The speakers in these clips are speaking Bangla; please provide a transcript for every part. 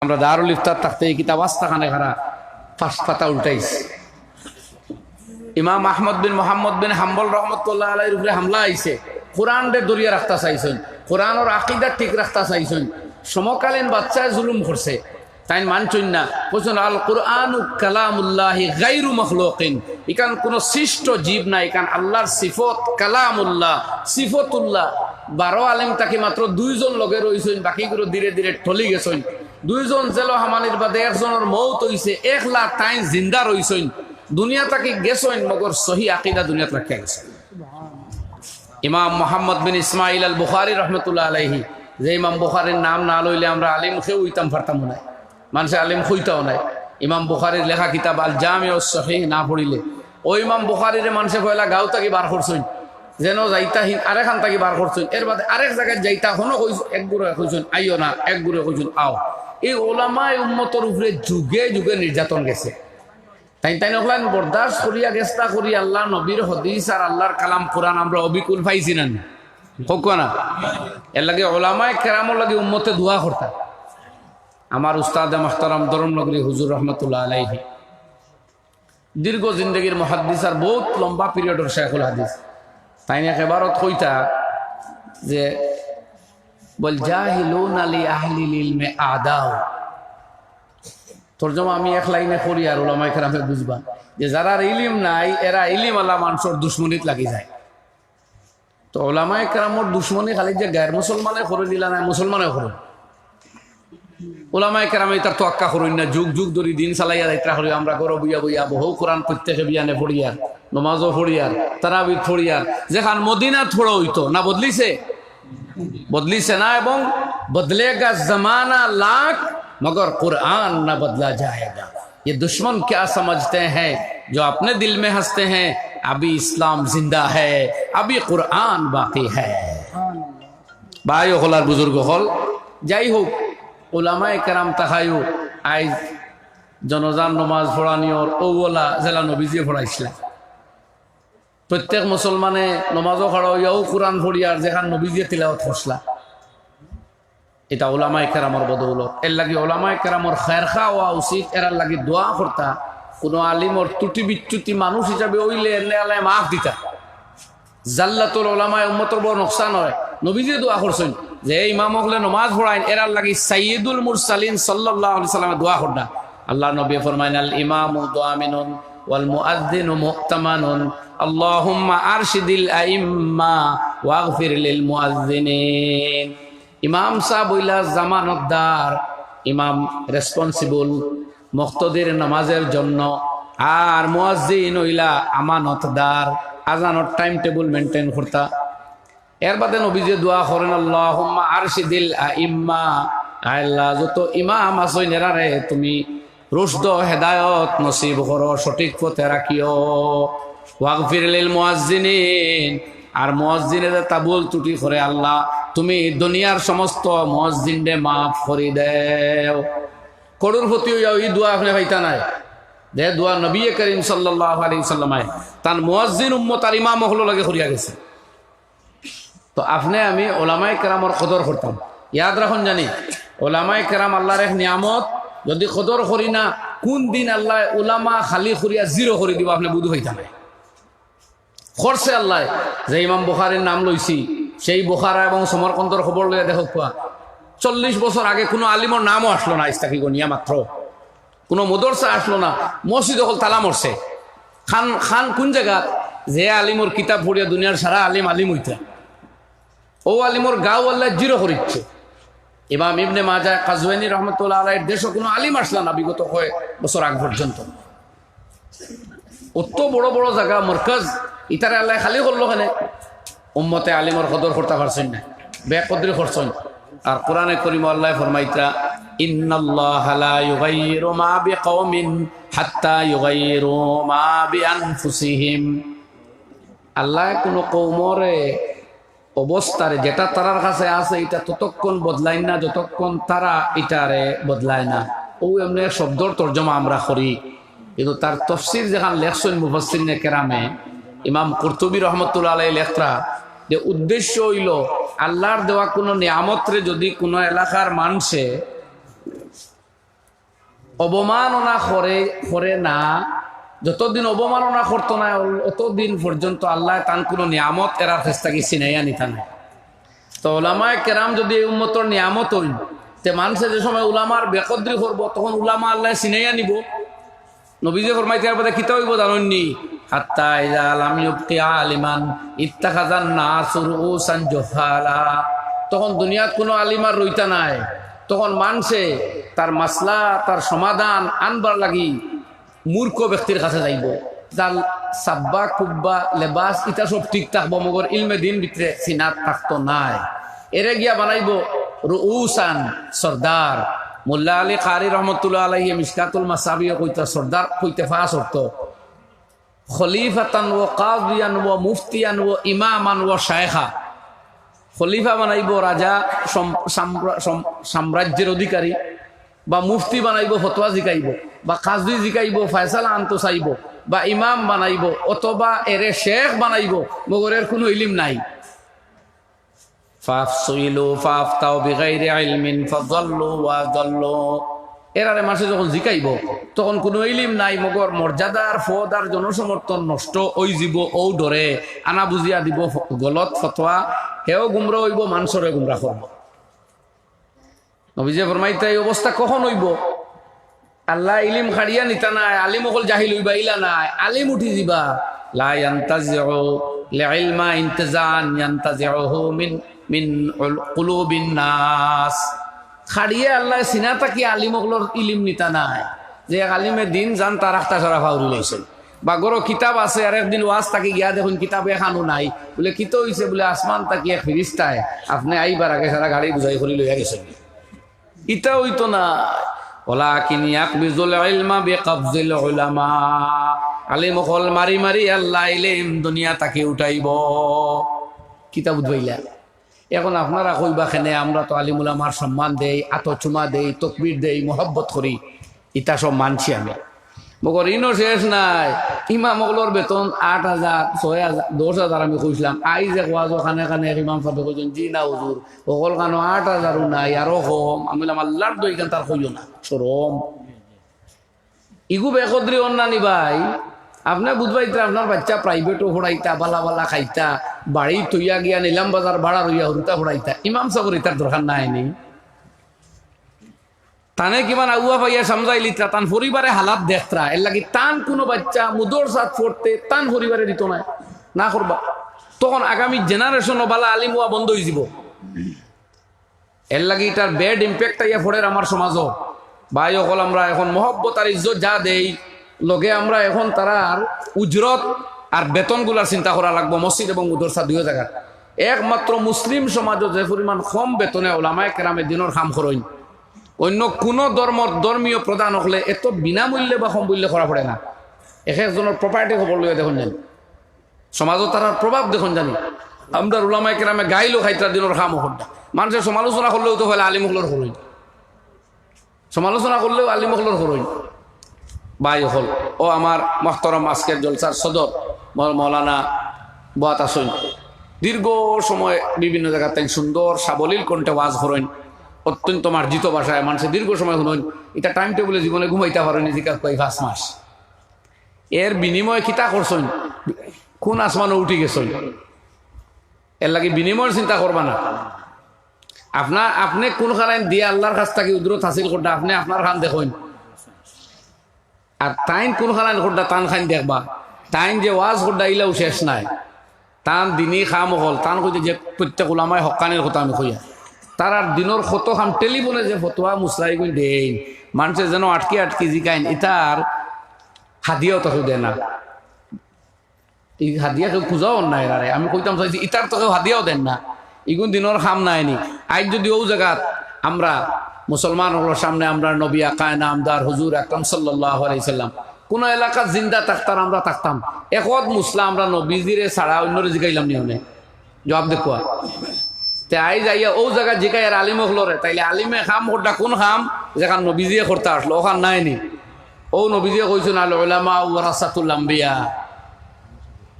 আমরা দারুল ইফতার থাকতে এই কিতাব আস্তাখানে খারা ফার্স্ট পাতা উল্টাইছি। ইমাম আহমদ বিন মোহাম্মদ বিন হাম্বল রহমতুল্লাহ আলাইহির উপরে হামলা আইছে। কোরআন রে দরিয়া রাখতে চাইছেন, কোরআনের আকীদা ঠিক রাখতে চাইছেন। সমকালীন বাচ্চায় জুলুম করছে, তাই মানছেন না। বলছেন আল কুরআনু কালামুল্লাহি গায়রু মাখলুকিন, এখান কোন সৃষ্ট জীব নাই, এখান আল্লাহর সিফত কালামুল্লাহ সিফতুল্লাহ। 12 আলেম তাকে মাত্র 2 জন লগে রইছেন, বাকিগুলো ধীরে ধীরে টলি গেছেন। 2 জন জেল হামানির বাদে একজনের মৌত হইছে, 1 লাখ তাই জিন্দা রইছেন। দুনিয়া তাকে গেছেন, মগর সহি আকীদা দুনিয়াতে রাখা গেছে। ইমাম মোহাম্মদ বিন ইসমাইল আল বুখারী রহমতুল্লাহ আলাইহি, যে ইমাম বুখারীর নাম না লইলে আমরা আলিম খেয়ে উইতাম পারতাম না, মানুষে আলিম হইতাও নাই। ইমাম বুখারীর লেখা কিতাব আল জামিউস সহিহ না পড়িলে ওই ইমাম বুখারীর মানুষে পয়লা গাঁও তাকে বার করছেন, যেন যাইতা আরেকখান তাকে বার করছেন। এর বাদে আরেক জায়গায় যাইতা হনো কইছেন, এক গুড়ে কইছেন আইও না, এক গুড়ে কইছেন আও। এই ওলামায়ে উম্মতের উপরে যুগে যুগে নির্যাতন গেছে। তাই তাই নকলান বরদাস্ত করিয়া গেস্তা করি আল্লাহ নবীর হদিস আর আল্লাহর কালাম কোরআন আমরা অবিকুল পাইছি না, হোক না। এর লাগে ওলামায়ে কেরামর লাগে উম্মতে দোয়া করতা। আমার উস্তাদ মুহতারাম ধরমনগরী হুজুর রহমতুল্লাহ আলাইহি দীর্ঘ জিন্দগির মুহাদ্দিস আর বহুত লম্বা পিরিয়ডের শাইখুল হাদিস। তাই একেবারত কইতা যে বল জাহিলুনা লি আহলিল ইলমি আদাও। তরজমা আমি এক লাইনে পড়ি আর উলামায়ে কেরামে বুঝবা যে যারা ইলম নাই এরা ইলম আলা মানুষের দুশ্মনীত লাগি যায়। তো উলামায়ে কেরামর দুশ্মনী খালি যে গায়ের মুসলমানে করে দিলা না, মুসলমানে করে। উলামায়ে কেরামে তার তোয়াক্কা করুন না, যুগ যুগ ধরে দিন চালাইয়া যাইত্রা করি। আমরা ঘর বইয়া বইয়া বহু কোরআন প্রত্যেকে বিয়ানে পড়িয়ার, নমাজও পড়িয়ার, তারাবির পড়িয়ার। যেখান মদিনা থোড়া হইতো না, বদলিছে বদলিছে না, এবং বদলেগা জমানা লাখ मगर कुरान न बदला जाएगा। ये दुश्मन क्या समझते हैं जो अपने दिल में हंसते हैं, अभी इस्लाम जिंदा है, अभी कुरान बाकी है। भाई हलार बुजुर्ग हल যাই হোক, উলামায়ে কেরাম তাহায়ু আজ জনজান নমাজ পড়ানিওর ওলা জেলা নবীজি পড়াইছিলেন। প্রত্যেক মুসলমানে নমাজও খাড়া হইয়াও কোরআন পড়িয়ার যেখান নবীজি তিলাওয়াত করছলা। এটা ওলামায়ে কেরামর বদৌলত। এর লাগি ওলামায়ে কেরামর খেরখা হওয়া উচিত, এরার লাগি দোয়া করতা। কোনো আলিমর ত্রুটি বিচ্যুতি মানুষ হিসাবে হইলে এনে মাফ দিতা। জাল্লাতুল ওলামায়ে উম্মতর বড় নোকসান হয়। নবীজি দোয়া করছেন যে ইমাম হলে নমাজ পড়াইন, এরার লাগি সাইয়্যিদুল মুরসালিন সাল্লাল্লাহু আলাইহি সাল্লামের দোয়া করনা। আল্লাহ নবী ফরমায়েন আল ইমামু দামিনুন ওয়াল মুআজ্জিনু মুহতামানুন আল্লাহুম্মা আরশিদিল আইম্মা ওয়াগফির লিল মুআজ্জিনিন। ইমাম সাহেব হইলা জামানতদার, ইমাম রেসপন্সিবল মুক্তদির নামাজের জন্য, আর মুয়াজ্জিন হইলা আমানতদার, আজানের টাইম টেবিল মেনটেন করতা। এর বাদে নবীজি দোয়া করেন আল্লাহুম্মা আরশিদিল আইম্মা, আল্লাহ যত ইমাম আছেন এরারে তুমি রুশদ হেদায়েত নসিব করো, সঠিক পথে রাখিও। ওয়াগফির লিল মুয়াজ্জিনিন, আর মুয়াজ্জিনে যে তাবুল ত্রুটি করে আল্লাহ তুমি দুনিয়ার সমস্ত মুয়াজ্জিনরে মাফ করে দেও। করুর প্রতি এই দোয়া আপনি পাইতা নাই যে দোয়া নবী করিম সাল্লাল্লাহু আলাইহি সাল্লামে তার মুয়াজ্জিন উম্মত আর ইমাম হলো লাগে করিয়া গেছে। তো আপনি আমি ওলামায়ে কেরামর কদর করতাম। ইয়াদ রাখুন জানি ওলামায়ে কেরাম আল্লাহর এক নিয়ামত, যদি কদর করি না কোন দিন আল্লাহ ওলামা খালি করিয়া জিরো করে দিব আপনি বুঝ হইতা নাই। করছে আল্লাহ। যে ইমাম বুখারীর নাম লইছি, সেই বুখারা এবং সমরকন্দর খবর লইয়া দেখো, 40 বছর আগে কোনো আলিমর নামও আসলো না, ইস্তাকি গনিয়া মাত্র কোনো মদরসা আসলো না, মসজিদ হল তালা মরছে। খান খান কোন জায়গা যে আলিমর কিতাব পড়িয়া দুনিয়ার সারা আলিম আলিম হইতা, ও আলিমর গাঁও আল্লাহ জিরো করিচ্ছে। ইমাম ইবনে মাজাহ কাজওয়ানী রহমতুল্লাহ আলাইহির দেশে কোনো আলিম আসলা না বিগত 6 বছর আগ পর্যন্ত। অত বড় বড় জায়গা মরকজ ইতারে আল্লাহ খালি করলো, কেন উম্মতে আলিমর কদর করতে পারছেন না, বেকদরি করছেন। আর কোরআনে কারীম আল্লাহ ফরমাইতা ইন্নাল্লাহা লা ইউগাইয়িরু মা বিকওমিন হাত্তা ইউগাইয়িরু মা বিআনফুসিহিম। আল্লাহ কোন কওমরে অবস্থারে যেটা তারার কাছে আছে এটা ততক্ষণ বদলায় না যতক্ষণ তারা এটারে বদলায় না। ও এমনি শব্দর তর্জমা আমরা করি, কিন্তু তার তাফসীর যেখান লেখছেন মুফাসসিরিনে কেরামে, ইমাম কুরতুবী রহমতুল্লাহ আলাইহি লেখরা যে উদ্দেশ্য হইল আল্লাহর দেওয়া কোনো নিয়ামতরে যদি কোনো এলাকার মানুষে অবমাননা করে না, যতদিন অবমাননা করতো না অতদিন পর্যন্ত আল্লাহ তান কোনো নিয়ামত এরার চেষ্টাকে চিনাইয়া নিতা নাই। তো ওলামায়ে কেরাম যদি এই উম্মতর নিয়ামত হইন, তে মানুষে যে সময় উলামার বেকদ্রি করবো তখন উলামা আল্লাহ চিনাইয়া নিব। নবীজি ফরমাইতে আর কিতা হইব জানেননি, হাত্তা ইযা লাম ইউবকি আলিমান ইত্তাখাযান নাসু রুউসান জুহালা। তখন দুনিয়াত কোনো আলিমার রইতা নাই, তখন মানুষে তার মাসলা তার সমাধান আনবার লাগি মূর্খ ব্যক্তির কাছে যাইব, যার সাব্বা কুব্বা লেবাস ইটা সব ঠিক থাকবো, মগর ইলমে দিন ভিতরে সিনাত থাকতো নাই। এরে গিয়া বানাইব রুউসান সর্দার। মোল্লা আলী কারি রহমতুল্লাহ আলাইহি মিশকাতুল মাসাবিয়া কইতা সর্দার কইতে ফাস অর্থ খলিফাতান ও কাযিয়ান ও মুফতিয়ান ও ইমামান ও শায়খা। খলিফা বানাইব রাজা সাম্রাজ্যের অধিকারী, বা মুফতি বানাইব ফতোয়া জিকাইব, বা কাজী জিকাইব ফয়সালা আনতো চাইব, বা ইমাম বানাইব, অথবা এরে শেখ বানাইব, মগরের কোনো ইলিম নাই। ফাফসুইলু ফাফতাউ বিগাইরি ইলমিন ফাযাল্লু ওয়া যাল্লু। এরারে মাসে যখন জিকাইব তখন কোনো ইলিম নাই, মগর মর্যাদার ফদ আর জনসমর্থন নষ্ট ওই জীব ও ডরে আনা বুঝিয়া দিব গলত ফতোয়া, হেও গুমরা হইব, মানুষরে গুমরা করব। নবীজি ফরমাইতে এই অবস্থা কখন হইব? আল্লাহ ইলিম খাড়িয়া নিতা নাই, আলিম অকল জাহিল হইবা ইলা নাই, আলিম উঠি দিবা। লা ইয়ান্তাজিউ লিইলমা ইনতিজান ইয়ান্তাজিউহু মিন কুলুবিন নাস। খাড়িয়ে আল্লাহ সিনাতা কি আলিম অকলর ইলিম নিতা নাই, যে আলিমে দিন জান তার আখতা সারা ফাউরি লইছেন, বা গরো কিতাব আছে আর একদিন ওয়াজ তাকে গিয়া দেখুন কিতাবে এখানো নাই, বলে কিতো হইছে, বলে আসমান তাকি এক ফিরিস্তায় আপনি আইবার আগে সারা গাড়ি বুঝাই করি লইয়া গেছেন। ইটা হইতো না। ওয়ালাকিন ইয়াকবিজুল ইলমা বিকবজিল উলামা। আলিম হল মারি মারি আল্লাহ ইলম দুনিয়া তাকে উঠাইব। কিতাব উঠবাইলা। এখন আপনারা কইবা খেনে আমরা তো আলিম উলামার সম্মান দেই, আতচুমা দেই, তকবীর দেই, মোহব্বত করি, ইটা সব মানছি আমি। মগর ইনো শেষ নাই। ইমাম অগলোর বেতন 8,000 6,000 10,000 আমি কইছিলাম। আই যে ওয়াজ ওখানে খানে ইমাম সাহেব কইছেন জি না হুজুর অগল কানো 8,000 নাই আরো কম। আমি বললাম আল্লাহর দই কান তার কইও না শরম। ইগু বেকদ্রি অন্যানি ভাই, আপনি বুঝবাইতে আপনার বাচ্চা প্রাইভেটও পড়াইতা, বালা বালা খাইতা, বাড়ি তৈয়া গিয়া নিলাম বাজার ভাড়া রইয়া হরুতা পড়াইতা, ইমাম সাহেবের ইতার দরকার নাই নি। তানে কিমান আগুয়া পাইয়া সমঝাই লিত্রা, তান পরিবারে হালাত দেখতরা, এর লাগি তান কোনো বাচ্চা মুদর সাথ পড়তে তান পরিবারে দিত না, না করবা। তখন আগামী জেনারেশন বালা আলিম হওয়া বন্ধ হয়ে যাব। এর লাগি তার ব্যাড ইম্প্যাক্ট আইয়া পড়ে আমার সমাজও। ভাই অকল আমরা এখন মহব্বত আর ইজ্জত যা দেই, লগে আমরা এখন তারার উজরত আর বেতনগুলার চিন্তা করা লাগবো। মসজিদ এবং মুদরসা দুই জায়গা। একমাত্র মুসলিম সমাজও যে পরিমাণ কম বেতনে ওলামায়ে কেরামে দিনের কাম করেন, অন্য কোনো ধর্মীয় প্রধান হলে এত বিনামূল্যে বা কম মূল্যে করা পড়ে না। এক একজনের প্রপার্টি খবর লইয়া দেখুন জানি, সমাজও তার প্রভাব দেখুন জানি। আমরা ওলামায়ে কেরামে গাইলো খাইতা দিনের কাম হড্ডা, মানুষের সমালোচনা করলেও তো হলে আলিমুখলোর করইন, সমালোচনা করলেও আলিমুখলোর করইন। ভাই হল ও আমার মোহতরম আজকের জলসার সদর মৌলানা বুয়াত আসইন, দীর্ঘ সময় বিভিন্ন জায়গাতে সুন্দর সাবলীল কণ্ঠে ওয়াজ করেন, অত্যন্ত মার্জিত ভাষায় মানুষের দীর্ঘ সময় শুনুন। এটা টাইম টেবিলে জীবনে ঘুমাইতে পারেনি জিজ্ঞাস করি 5 মাস। এর বিনিময়ে কিতা করছেন, কোন আসমানে উঠি গেছেন, এর লাগে বিনিময়ের চিন্তা করবা না। আপনি কোন খান দিয়ে আল্লাহর কাছ থেকে উদ্রত হাসিল করতে আপনি আপনার খান দেখুন, আর তাইন কোন খান করতে তান খান দেখবা। তাইন যে ওয়াজ করতে ইলাও শেষ নাই, তান দিনই খাম হল তান কইতে যে প্রত্যেক ওলামায় হকানের কথা আমি কইয়া, তার আর দিনের কত খাম টেলিফোনে যে ফতোয়া মুসলাই কই দেন, মানুষের যেন আটকে আটকে জিকাইন, ইতার হাদিয়াও তো দেয় না। এই হাদিয়া কেউ খুঁজাও নাই রে, আমি কইতাম চাইছি ইতার তো কেউ হাদিয়াও দেন না। ইগুন দিনের খাম নাইনি। আজ যদি ও জায়গাত আমরা মুসলমান হলোর সামনে আমরা নবী আকায় নামদার হুজুর আকরাম সাল্লাল্লাহু আলাইহি সাল্লাম কোন এলাকা জিন্দা থাকতাম, আমরা থাকতাম একত মুসলা আমরা নবীজিরে ছাড়া অন্যরে জিগাইলাম নিয়নে জবাব দেখো। তে আই যাইয়া ও জায়গা জিগাই আর আলিম হলরে, তাইলে আলিমে খাম করটা কোন খাম যেখান নবীজিয়ে করতে আসলো ওখান নাইনি। ও নবীজিয়ে কইছেন আল উলামা ওয়ারাসাতুল আম্বিয়া,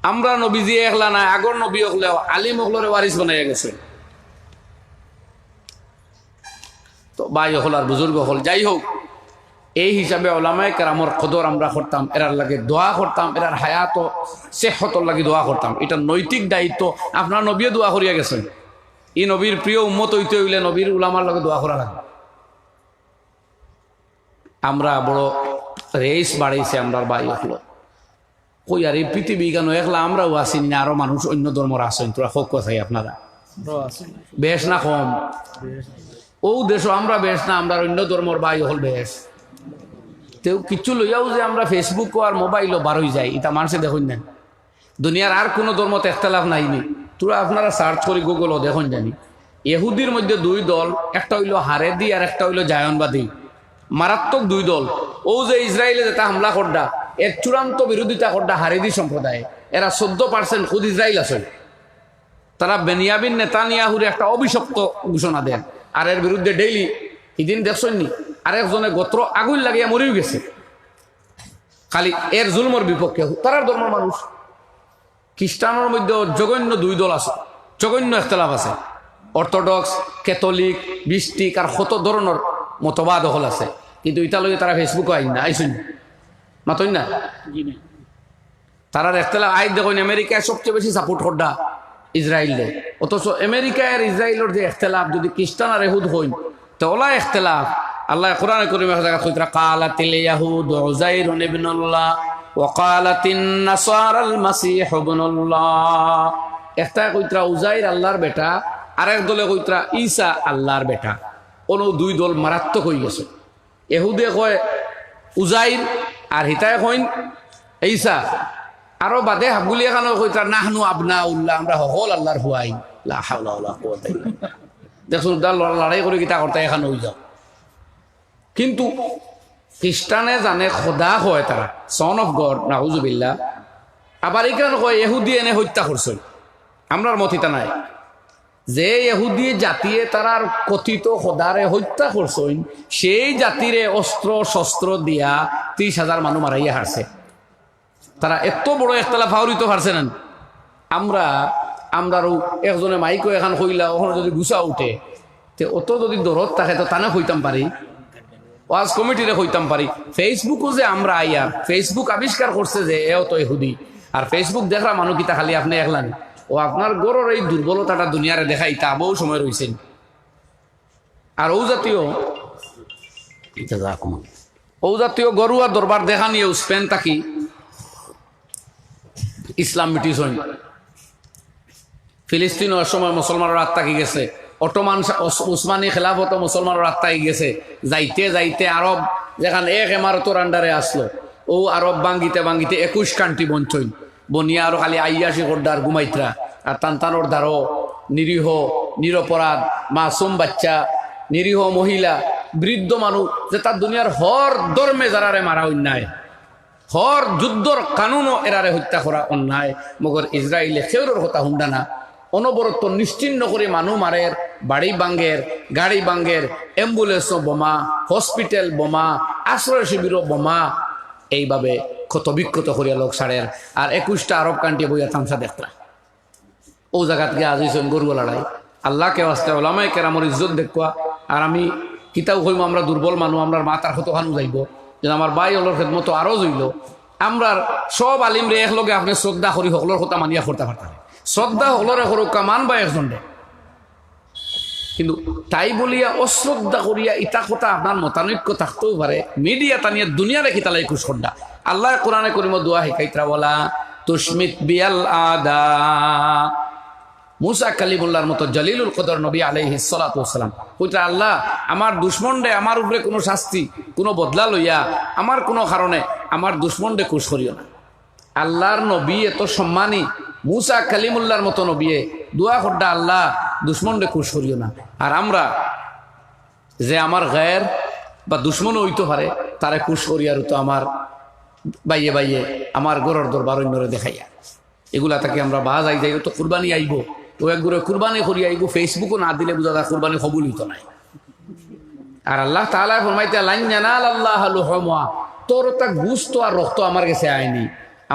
আমরা নবীজি একলা নাই, আগর নবী হলেও আলিম হলরে ওয়ারিস বানাইয়া গেছে। তো ভাই হল আর বুজুর্গ হল, যাই হোক এই হিসাবে ওলামায়ে কেরামর কদর আমরা করতাম, এরার লাগে দোয়া করতাম, এরার হায়াত ও সেহতর লাগে দোয়া করতাম। এটা নৈতিক দায়িত্ব। আপনার নবীও দোয়া করিয়া গেছেন। এই নবীর প্রিয় উম্মত হইতে হইলে নবীর উলামার লগে দোয়া করা লাগে। আমরা বড় রেস বাড়াইছে আমরা ভাই হলো কই আর এই পৃথিবী কেন একলা আমরাও আসিনি না, আরো মানুষ অন্য ধর্মর আসেন। তোরা হোক কথাই আপনারা বেশ না কম? ও দেশ আমরা বেশ না, আমরা অন্য ধর্মর ভাই হল বেশ। তেও কিছু লইয়াও যে আমরা ফেসবুক আর মোবাইলও বারোই যাই, এটা মানুষে দেখুন না। দুনিয়ার আর কোনো ধর্মতে একতলাফ নাইনি। তোরা আপনারা সার্চ করি গুগলও দেখুন জানি। ইহুদির মধ্যে দুই দল, একটা হইল হারেদি আর একটা হইল জায়নবাদী। মারাত্মক দুই দল। ও যে ইসরায়েলে যেটা হামলা করডা, এর চূড়ান্ত বিরোধিতা করডা হারেদি সম্প্রদায়। এরা 14% খুদ ইসরায়েল আছে। তারা বেনিয়ামিন নেতানিয়াহুর একটা অভিশপ্ত ঘোষণা দেন, আর এর বিরুদ্ধে ডেইলি এদিন দেখছেননি আরেকজনে গোত্র আগুন লাগিয়া মরেও গেছে খালি এর জুলমর বিপক্ষে। তারার ধর্ম মানুষ। খ্রিস্টানের মধ্যে জঘন্য দুই দল আছে, জঘন্য ইখতিলাফ আছে। অর্থোডক্স, ক্যাথলিক, বিস্টিক আর কত ধরনের মতবাদ হল আছে। কিন্তু ইতালয়ে তারা ফেসবুকে আইন না, আইসুন মাতই না। তারার ইখতিলাফ আই দেখুন আমেরিকায় সবচেয়ে বেশি সাপোর্ট করডা ইসরায়েল। অথচ আমেরিকা আর ইসরায়েলের যে ইখতিলাফ যদি খ্রিস্টান আর ইহুদ হইন তো ওলা ইখতিলাফ আল্লাহ কোরআনে কারীমে কইতরা কালাতিল ইয়াহুদ উযাইরুন ইবনুল্লাহ ওয়া কালাতিন নাসারাল মাসীহ ইবনুল্লাহ। একটা কইতরা উযাইর আল্লাহর বেটা, আরেক দলে কইতরা ঈসা আল্লাহর বেটা। কোন দুই দল মারাত্মক হয়ে গেছে। ইহুদে কয় উযাইর আর হিতায় কইন ঈসা। আরো বাদে হাবগুলি এখানে কইতরা নাহনু আবনাউল্লাহ, আমরা হল আল্লাহর হুয়াই। লা হাওলা ওয়ালা কুওয়াতা ইল্লা বিল্লাহ। দেখুন লড়াই করে গীতা করতে এখানে হয়ে যাও। কিন্তু খ্রিস্টানে জানে খোদা হয়, তারা সন অফ গড, নাউজুবিল্লাহ। আবার এখানে কয় ইহুদি এনে হত্যা করছে। আমরার মতিতা নাই যে ইহুদি জাতিয়ে তারার কথিত খোদারে হত্যা করছেন, সেই জাতিরে অস্ত্র শস্ত্র দিয়া 30,000 মানুষ মারাইয়া হারছে। তারা এত বড় ইখতিলাফ হাওরিত পারছে না। আমরাও একজনে মাইকো এখন কইলা ওখানে যদি গুছা উঠে তে অত যদি দরদ থাকে তো তানে হইতাম পারি, ওয়াজ কমিটিরে হইতাম পারি। ফেসবুকও যে আমরা আইয়া ফেসবুক আবিষ্কার করছে যে এও তো ইহুদি। আর ফেসবুক দেখরা মানুষ কিতা খালি আপনি একলান ও আপনার গরর এই দুর্বলতাটা দুনিয়ারে দেখাই তা বহু সময় রয়েছেন। আর ও জাতীয় গরুয়া দরবার দেখা নিয়ে স্পেন থাকি ইসলাম মিটিশন ফিলিস্তিনের সময় মুসলমানের রাত থাকি গেছে। অটোমান উসমানী খেলাফত মুসলমানের রাত থাকি গেছে। যাইতে যাইতে আরব যেখান এক এমারতর আন্ডারে আসলো, ও আরব ভাঙ্গিতে ভাঙ্গিতে 21 কান্ট্রি বঞ্চন বনিয়া আরো খালি আইয়াসি করদার ঘুমাইত্রা। আর টানটানোর দ্বারো নিরীহ নিরপরাধ মাসুম বাচ্চা, নিরীহ মহিলা, বৃদ্ধ মানুষ যে তার দুনিয়ার হর ধর্মে যারারে মারা অন্যায়, হর যুদ্ধর কানুনও এরারে হত্যা করা অন্যায়। মগর ইসরায়েলে সেউরের কথা হুন্ডা না, অনবরত নিশ্চিন্ন করে মানুষ মারের, বাড়ি বাঙ্গের, গাড়ি বাঙ্গের, অ্যাম্বুলেন্সও বোমা, হসপিটাল বোমা, আশ্রয় শিবিরও বোমা, এইভাবে ক্ষত বিক্ষত করিয়া লোক সারের। আর 21টা আরব কান্ট্রি বইয়া তামসা দেখলা। ও জায়গাত গিয়ে আজ হয়েছেন গরু লড়াই। আল্লাহকে আসতে ওলামায়ে কেরামর ইজ্জত দেখুয়া। আর আমি কিতাব হইম আমরা দুর্বল মানুষ, আমরা মাতার কতখানো যাইব যে আমার ভাই হলোর খেদমত আরো জইল। আমরা সব আলিম রে একলগে আপনি শ্রদ্ধা করি সকলের কথা মানিয়া করতে পারতাম। শ্রদ্ধা হলরে হরকা মানবা একজন রে, কিন্তু তাই বলিয়া অশ্রদ্ধা করিয়া ইটা কথা আপনার মতানৈক্য থাকতেও পারে। মিডিয়া টানিয়া দুনিয়া রেখে তালাই খুশ করডা। আল্লাহ কোরআনে করিম দোয়া শিখাইত্রা বলা তুশমিত বিয়াল আদা। মুসা কালিমুল্লাহর মতো জলিলুল কদর নবী আলাইহিস সালাতু ওয়াস সালাম কইতা আল্লাহ আমার দুশমনরে আমার উপরে কোনো শাস্তি কোনো বদলা লইয়া আমার কোনো কারণে আমার দুশমনরে খুশ করিও না। আল্লাহর নবী এত সম্মানী মুসা কালিমুল্লাহর মতো নবী দোয়া করডা আল্লাহ দুশমনরে খুশ করিও না। আর আমরা যে আমার গায়ের বা দুশমনও হইতে পারে তারে খুশ করিয়ার তো আমার বাইয়ে বাইয়ে আমার গরর দরবার অন্যরে দেখাইয়া এগুলা তাকে আমরা বাজ আই যাই তো কুরবানি আইব ও একগুলো কুরবানি করি আইব। ফেসবুকও না দিলে বুঝা যায় কুরবানি কবুল হইতো নাই। আর আল্লাহ তাআলা ফরমাইতে লান ইয়ানালাল্লাহু লুহুমুহা, তোর তা গুস্ত আর রক্ত আমার কাছে আয়নি,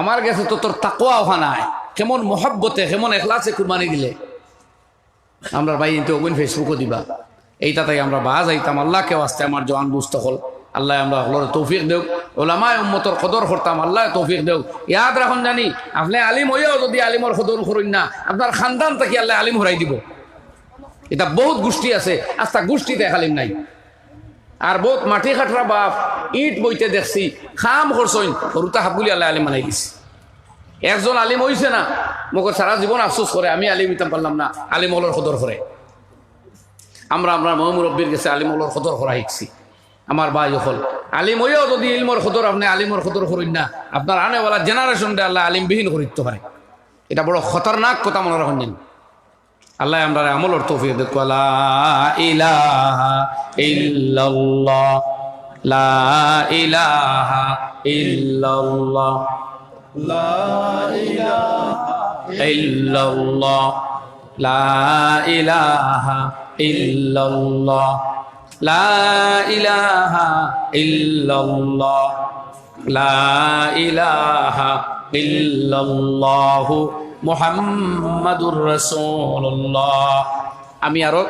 আমার কাছে তো তোর তাকওয়া ওখানে আয়। কেমন মহব্বতে কেমন এখলাসে কুরবানি দিলে আমরা ভাই কিন্তু ওগুন ফেসবুকও দিবা এইটা তাই আমরা বাজ আইতাম। আল্লাহকে ওয়াস্তে আমার জওয়ান বুঝতে হল আল্লাহ আমরা হলোর তৌফিক দেও, ওলামায় উম্মতর কদর করতাম, আল্লাহ তৌফিক দেও। ইয়াদ রাখুন জানি আপনি আলিম হইয়াও যদি আলিমর কদর করুন না, আপনার খানদান থেকে আল্লাহ আলিম হরাই দিব। এটা বহুত গোষ্ঠী আছে, আস্তা গোষ্ঠীতে খালিম নাই। আর বহুত মাটি খাটরা বাপ ইট বইতে দেখছি খাম করছইন রুতা হাবগুলি আল্লাহ আলিম বানাই দিছি। একজন আলিম হইছে না, মোক সারা জীবন আফসোস করে আমি আলিম হইতাম পারলাম না, আলিম হলোর কদর করে। আমরা মুরব্বীর কাছে আলিম হলোর কদর করা শিখছি। আমার ভাই হল আলিম হইয়াও যদি ইলমর কদর আপনি আলিমর কদর করুন না, আপনার আনেওয়ালা জেনারেশনটা আল্লাহ আলিমবিহীন করে দিতে পারে। এটা বড় খতরনাক কথা মনে রাখেন। আল্লাহ আমরা আমলের তৌফিক দেখ। লা ইলাহা ইল্লাল্লাহ, লা ইলাহা ইল্লাল্লাহ, লা ইলাহা ইল্লাল্লাহ, লা ইলাহা ইল্লাল্লাহ, লা ইলাহা ইল্লাল্লাহ, লা ইলাহা ইল্লাল্লাহ মুহাম্মাদুর রাসূলুল্লাহ। আমি আরো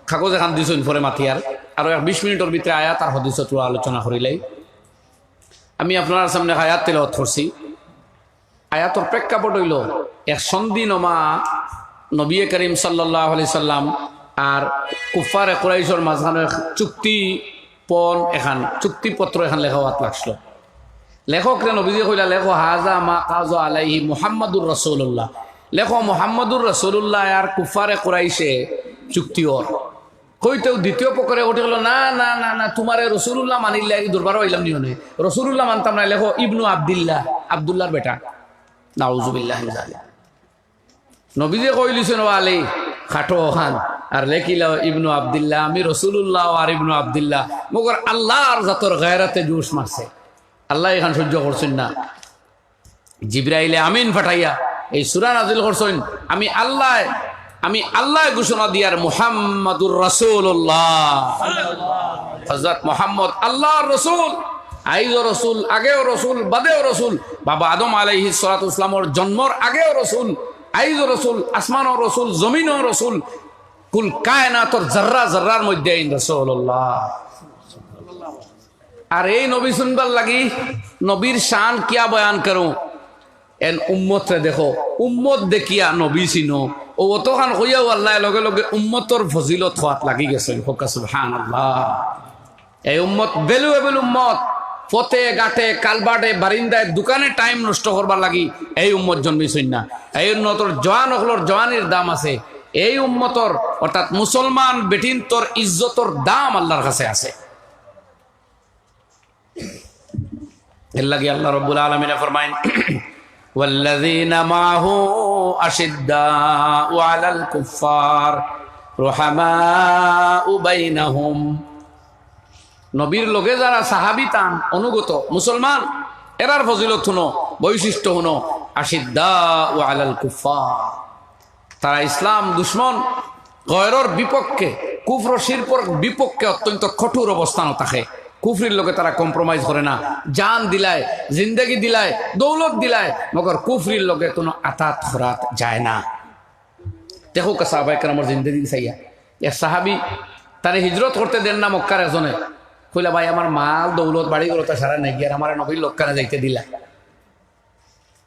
কাগজ এখান দিছুন পরে মাতিয়ার আরো 20 মিনিটের ভিতরে আয়াত আর হাদিস আলোচনা করিলাই। আমি আপনার সামনে আয়াত তেলাওয়াত করছি। আয়াতর প্রেক্ষাপট হইল এক সন্ধিনমা নবী করিম সাল্লাল্লাহু আলাইহি সাল্লাম আর কুফারে কুরাইশের মাঝখানে চুক্তিপত্র এখান লেখাওয়াত লাগছিল। লেখকরে নবীজি কইলা লেখো হাজা মা কাজা আলাইহি মুহাম্মাদুর রাসূলুল্লাহ, লেখো মুহাম্মাদুর রাসূলুল্লাহ আর কুফারে কুরাইশে চুক্তি ওর কইতেও দ্বিতীয় পক্ষরে উঠে গেল না না না না তোমারে রাসূলুল্লাহ মানিল্লা দরবার হইলাম নিও না, রাসূলুল্লাহ মানতাম না, লেখো ইবনু আব্দুল্লাহ, আব্দুল্লাহর বেটা। নাউযুবিল্লাহি মিন যালিক। নবীজি কইলিছেন ও আলী খাটো খান আর লেখিলা ইবনু আব্দুল্লাহ, আমি রাসূলুল্লাহ আর ইবনু আব্দুল্লাহ। মগর আল্লাহর জাতর গায়রাতে জোশ মারছে, আল্লাহ এখান সহ্য করছেন না। জিবরাইলে আমিন ফাটাইয়া এই সূরা নাজিল করছেন। আমি আল্লাহ ঘোষণা দিয়ার মুহাম্মাদুর রাসূলুল্লাহ, হযরত মুহাম্মদ আল্লাহর রাসূল, আইজও রাসূল, আগেও রাসূল, বাদেও রাসূল। বাবা আদম আলাইহিস সালাতু ওয়াসসালামের জন্মর আগেও রাসূল, আইজও রাসূল, আসমানও রাসূল, জমিনও রাসূল, কুল কায়নাতর জাররা জাররার মধ্যে রাসূলুল্লাহ। আর এই নবী শুনবার লাগি নবীর শান কিয়া বয়ান করো, এন উম্মত রে দেখো, উম্মত দেখিয়া নবী চিনো। ও অতখান কইয়াও আল্লাহ লগে লগে উম্মতর ফজিলত হওয়াত লাগি গেছে। সুবহানাল্লাহ। এই উম্মত ভ্যালুয়েবল উম্মত, পথে ঘাটে কালবাটে বারিন্দায় দোকানে টাইম নষ্ট করবার লাগি এই উম্মত জন্মিছেন না। এই উম্মতর জওয়ান হকলর জওয়ানির দাম আছে। এই উম্মতর অর্থাৎ মুসলমান বেটিন তোর ইজ্জতর দাম আল্লাহর কাছে আছে। এর লাগি আল্লাহ রাব্বুল আলামিন ফরমায়েন ওয়াল্লাযীনা মাহু আশিদ্দাউ আলাল কুফফার রুহামাউ বাইনাহুম। নবীর লগে যারা সাহাবী তান অনুগত মুসলমান, এরার ফজিলত শুনো, বৈশিষ্ট্য শুনো। আশিদ্দাউ আলাল কুফফার, তারা ইসলাম দুশ্মন, গয়রর বিপক্ষে, কুফর শিরকর বিপক্ষে অত্যন্ত কঠোর অবস্থান থাকে। কুফরির লোকে তারা কম্প্রোমাইজ করে না, জান দিলায়, জিন্দগি দিলায়, দৌলত দিলায়, মগর কুফরির লোকে কোনো আতাত খরাত যায় না। দেখো সাহাবায়ে কেরামের জিন্দগি চাইয়া এক সাহাবী তারে হিজরত করতে দেন না মক্কার একজনে, কইলা ভাই আমার মাল দৌলত বাড়ি করতে সারা নেই গিয়ে আমার নবীর লোকখানে যাইতে দিলা।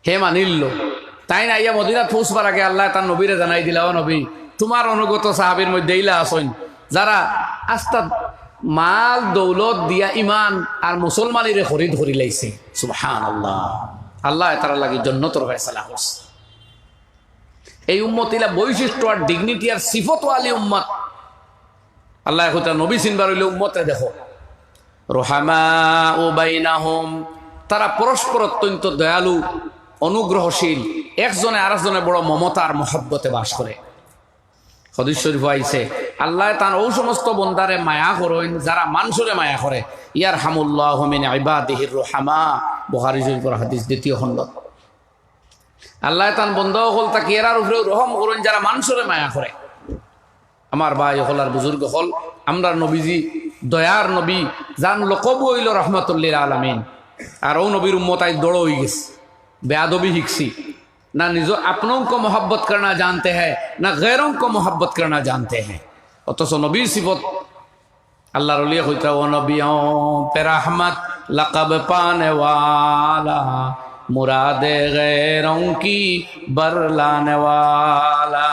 হে মানিল, তাই না ইয়া মদিনাত পৌঁছবার আগে আল্লাহ তার নবীরে জানাই দিলা, ও নবী তোমার অনুগত সাহাবীর মধ্যে ইলা আসেন যারা আস্তা মাল দৌলত দিয়া ইমান আর মুসলমানিরে খরিদ করি লাইছে। সুবহানাল্লাহ। আল্লাহ তারা লাগি জান্নাতের ফয়সালা করছে। এই উম্মত ইলা বৈশিষ্ট্য আর ডিগনিটি আর সিফত ওয়ালি উম্মত। আল্লাহ কইতা নবী চিনবার হইলে উম্মতে দেখো। রুহামাউ বাইনাহুম, তারা পরস্পর অত্যন্ত দয়ালু, অনুগ্রহশীল, একজনে আরেকজনের বড় মমতা আর মহব্বতে বাস করে। হাদিস শরীফ আইছে আল্লাহ তার ও সমস্ত বন্দারে মায়া করেন যারা মানুষরে মায়া করে। ইয়ারহামুল্লাহু মিন ইবাদিহির রুহামা, বুখারী শরীফের হাদিস 2য় খণ্ড। আল্লাহ তার বন্দা হল তাকে এরার উপরে রহম করেন যারা মানুষরে মায়া করে। আমার ভাই হল আর বুজুর্গ হল, আমরা নবীজি দয়ার নবী, যান লকব হইল রহমাতুল্লিল আলামিন। আর ও নবীর উম্মত আই দড় হয়ে গেছে, বেয়াদবি শিখছি ना निजो अपनों को मोहब्बत करना जानते हैं ना गैरों को मोहब्बत करना जानते हैं। অথচ নবীর সিফত আল্লাহর ওলিয়া কইতা ও নবিয়ো পে রহমত লকব পানে ওয়ালা মুরাদে গैरों की बरलाने वाला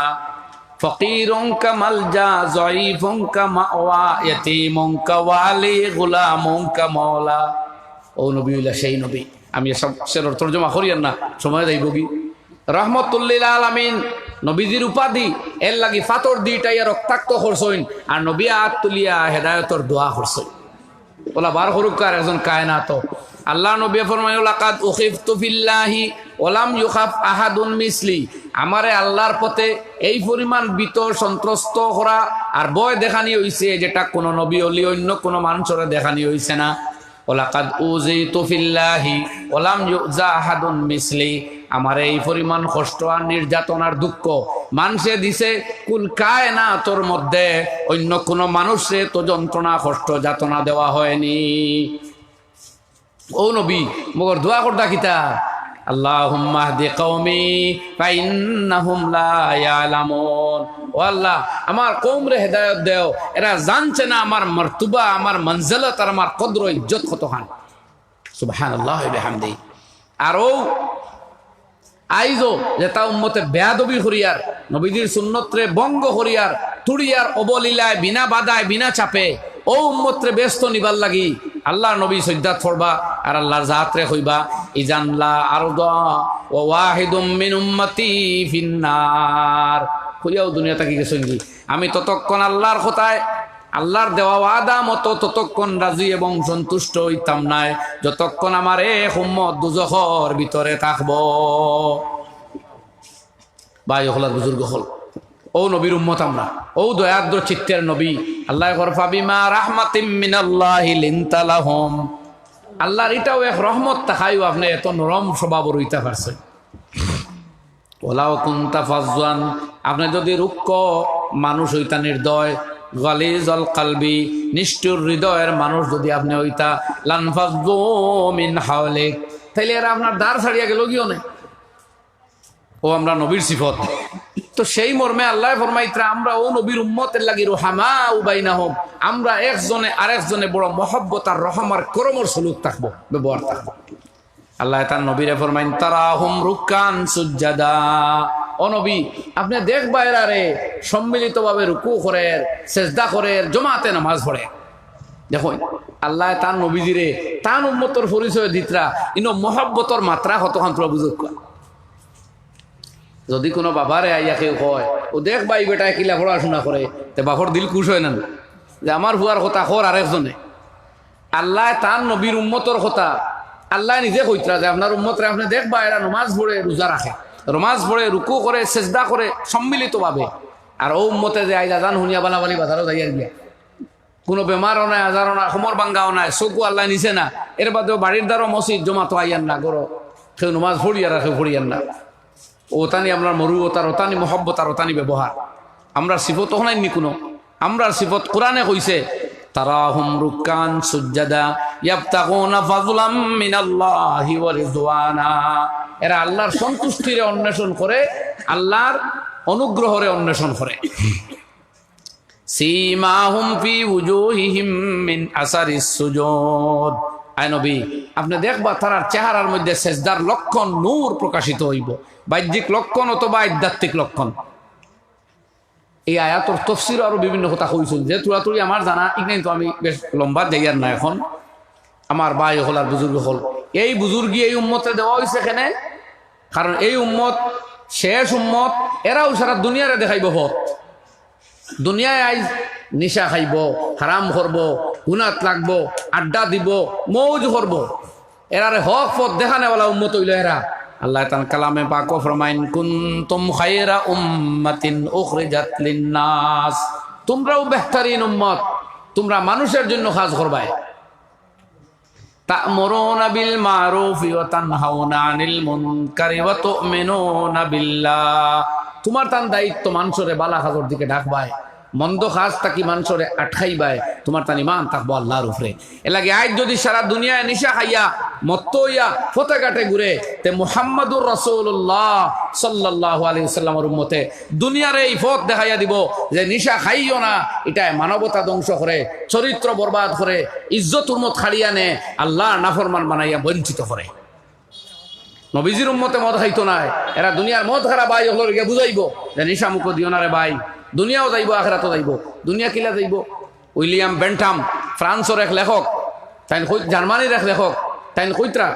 फकीरों का मलजा ज़ईफों का मावा यतीमों का वाली गुलामों का मौला ও নবী হইলা সেই নবী আমি সব সের তরজমা করিয়ান না সময় যাইব কি রহমতুল্লিল আলামিন নবীজির উপাধি এর লাগি ফাতর দিটাইয়া রক্তাক্ত করছইন আর নবী হাত তুলিয়া হেদায়েতর দোয়া করছইন ওলা বার হরুকার একজন কায়নাত আল্লাহ নবী ফরমায় লাকাদ উখিফতু ফিল্লাহি ওয়ালাম ইউখাফ আহাদুন মিসলি আমারে আল্লাহর পথে এই পরিমাণ বিতর সন্ত্রস্ত করা আর ভয় দেখানি হইছে যেটা কোন নবী ওলি অন্য কোন মানুষের দেখানি হইছে না ওলাকাদ উযিতু ফিল্লাহি ওয়ালাম ইউযা আহাদুন মিসলি আমার এই পরিমাণ কষ্ট আর নির্যাতন আর দুঃখ মানুষে দিছে কুল কায়নাতর মধ্যে অন্য কোন মানুষে তো যন্ত্রণা কষ্ট যাতনা দেওয়া হয়নি ও নবী মগর দোয়া করতা কিতা আল্লাহুম্মা হদি কওমি ফাইন্নাহুম লা ইয়ালামুন ও আল্লাহ আমার কওমরে হেদায়েত দাও এরা জানছে না আমার মর্তবা আমার মঞ্জিলত আর আমার কদর ও ইজ্জত কতখান সুবহানাল্লাহ ওয়া বিহামদিহি আর ও আইজো যেটা উম্মতে বেয়াদবি করিয়ার নবীজির সুন্নতরে ভঙ্গ করিয়ার তুড়িয়ার অবলীলায় বিনা বাধায় বিনা চাপে ও উম্মতরে ব্যস্ত নিবার লাগি আল্লাহর নবী সজ্জাত পড়বা আর আল্লাহর জাতরে হইবা ইজানলা আরদা ওয়া ওয়াহিদুম মিন উম্মতি ফিন্নার কইয়াও দুনিয়া তাকি গেছেন কি আমি ততক্ষণ আল্লাহর কথায় আল্লাহর দেওয়া ওয়াদা মতো ততক্ষণ রাজি এবং সন্তুষ্ট হইতাম না যতক্ষণ আমার এক উম্মত দুজখর ভিতরে থাকবো ভাই হলার বুজুর্গ হল ও নবীর উম্মত আমরা ও দয়াদ্র চিত্তের নবী আল্লাহ গরফা বিমা রাহমাতিম মিনাল্লাহি লিনতা লাহুম আল্লাহর এটাও এক রহমত তাকাইও আপনি এত নরম স্বভাব রইতে পারছেন ওলাও কুনতা ফাজ্জান আপনি যদি রুক্ষ মানুষ হইতা নির্দয় গালিজাল কলবি নিষ্ঠুর হৃদয়ের মানুষ যদি আপনি হইতা লানফাযু মিন হাওলিক তাইলে আর আপনার দ্বার ছাড়িয়া গেল গিও না ও আমরা নবীর সিফত তো সেই মর্মে আল্লাহ ফরমাইতরা আমরা ও নবীর উম্মতের লাগি রুহামা বাইনাহুম আমরা একজনে আরেকজনে বড় মহব্বত আর রহমার করমর সলুক থাকবো ব্যবহার থাকবো আল্লাহ তার নবীরে ফরমাইন তারাহুম রুকান সুজ্জাদা ও নবী আপনি দেখবা এরা রে সম্মিলিতভাবে রুকু করে সেজদা করে জমাতে নামাজ পড়ে দেখুন আল্লাহ তার নবীজিরে তার উম্মতর পরিচয় দিতরা ইনো মহব্বতর মাত্রা কতখান তোরা বুঝুক যদি কোনো বাবারে আইয়া কেউ কয় ও দেখ ভাই বেটা কিলা পড়াশোনা করে তে বাপর দিল খুশ হয় না যে আমার হুয়ার কথা কর আরেকজনে আল্লাহ তার নবীর উম্মতর কথা আল্লাহ নিজে কইতরা যে আপনার উম্মতরে আপনি দেখবা এরা নমাজ পড়ে রোজা রাখে নমাজ পড়ে রুকু করে সেজদা করে সম্মিলিতভাবে আর ও উম্মতে যে আইলা জান হুনিয়া বানাবানি বাজারও যাইয়া গিয়া কোনো বেমারও নাই আজারও নাই সমর বাঙ্গাও নাই চকু আল্লাহ নিছে না এর বাদেও বাড়ির দ্বারও মসজিদ জমাতো আইয়ান না গরো কেউ নমাজ পড়িয়া রাখে পড়িয়ান না ওতানি আপনার মরু ওতার ওতানি মহব্বত আর ওতানি ব্যবহার আমরা সিফত হনাইনি কোনো আমরা সিফত কোরআনে কইছে তারাহুম রুকান সুজ্জাদা ইয়াবতাগুনা ফাযলাম মিনাল্লাহি ওয়া রিদওয়ানা এরা আল্লাহর সন্তুষ্টিরে অন্বেষণ করে আল্লাহর অনুগ্রহরে অন্বেষণ করে সীমাহুম ফি উজুহিহিম মিন আসারিস সুজুদ আয় নবী আপনি দেখবা তার চেহারার মধ্যে সেজদার লক্ষণ নূর প্রকাশিত হইব বাহ্যিক লক্ষণ অথবা আধ্যাত্মিক লক্ষণ এই আয়াতর তফসির আরো বিভিন্ন কথা কইছেন যে তুলাতুলি আমার জানা ইগনাই তো আমি বেশ লম্বা যাইয়ার না এখন আমার ভাই হল আর বুজুর্গ হল এই বুজুর্গি এই উম্মতে দেওয়া হয়েছে এখানে কারণ এই উম্মত শেষ উম্মত এরাও সারা দুনিয়ারে দেখাইব হত দুনিয়ায় আইজ নিশা খাইব হারাম করব গুনাত লাগবো আড্ডা দিব মৌজ করব এরারে হক পথ দেখানেওয়ালা উম্মত হইল এরা আল্লাহ তাআলা কালামে পাক ফরমাইন কুনতুম খায়রা উম্মাতিন উখরিজাত লিন-নাস তোমরাও বেহতরিন উম্মত তোমরা মানুষের জন্য কাজ করবাই তা'মুরুনা বিল মারুফি ওয়া তানহাউনা আনিল মুনকারি ওয়া তু'মিনুনা বিল্লাহ তোমার তান দায়িত্ব মানুষরে বালা কাজের দিকে ডাকবাই মন্দ কাজ তাকি মানুষরে আটকাইবাই তোমার তান ঈমান থাকবো আল্লাহর উপরে এর লাগি আজ যদি সারা দুনিয়ায় নিশা খাইয়া মত্ত হইয়া ফতে ঘাটে ঘুরে তে মুহাম্মাদুর রাসূলুল্লাহ সাল্লাল্লাহু আলাইহি ওয়াসাল্লামের উম্মতে দুনিয়ার এই পথ দেখাইয়া দিব যে নিশা খাইও না, এটা মানবতা ধ্বংস করে, চরিত্র বরবাদ করে, ইজ্জত উম্মত খাড়িয়া নে, আল্লাহর নাফরমান বানাইয়া বঞ্চিত করে। নবীজির উম্মতে মদ খাইতো না, এরা দুনিয়ার মদ খারা ভাই হলো গিয়ে বুঝাইবো যে নিশা মুখ দিও না রে ভাই, দুনিয়াও যাইব আখিরাতও যাইব। দুনিয়া কিলা যাইব? উইলিয়াম বেন্টাম ফ্রান্সের এক লেখক, তাই জার্মানির এক লেখক, তাই কইত্রা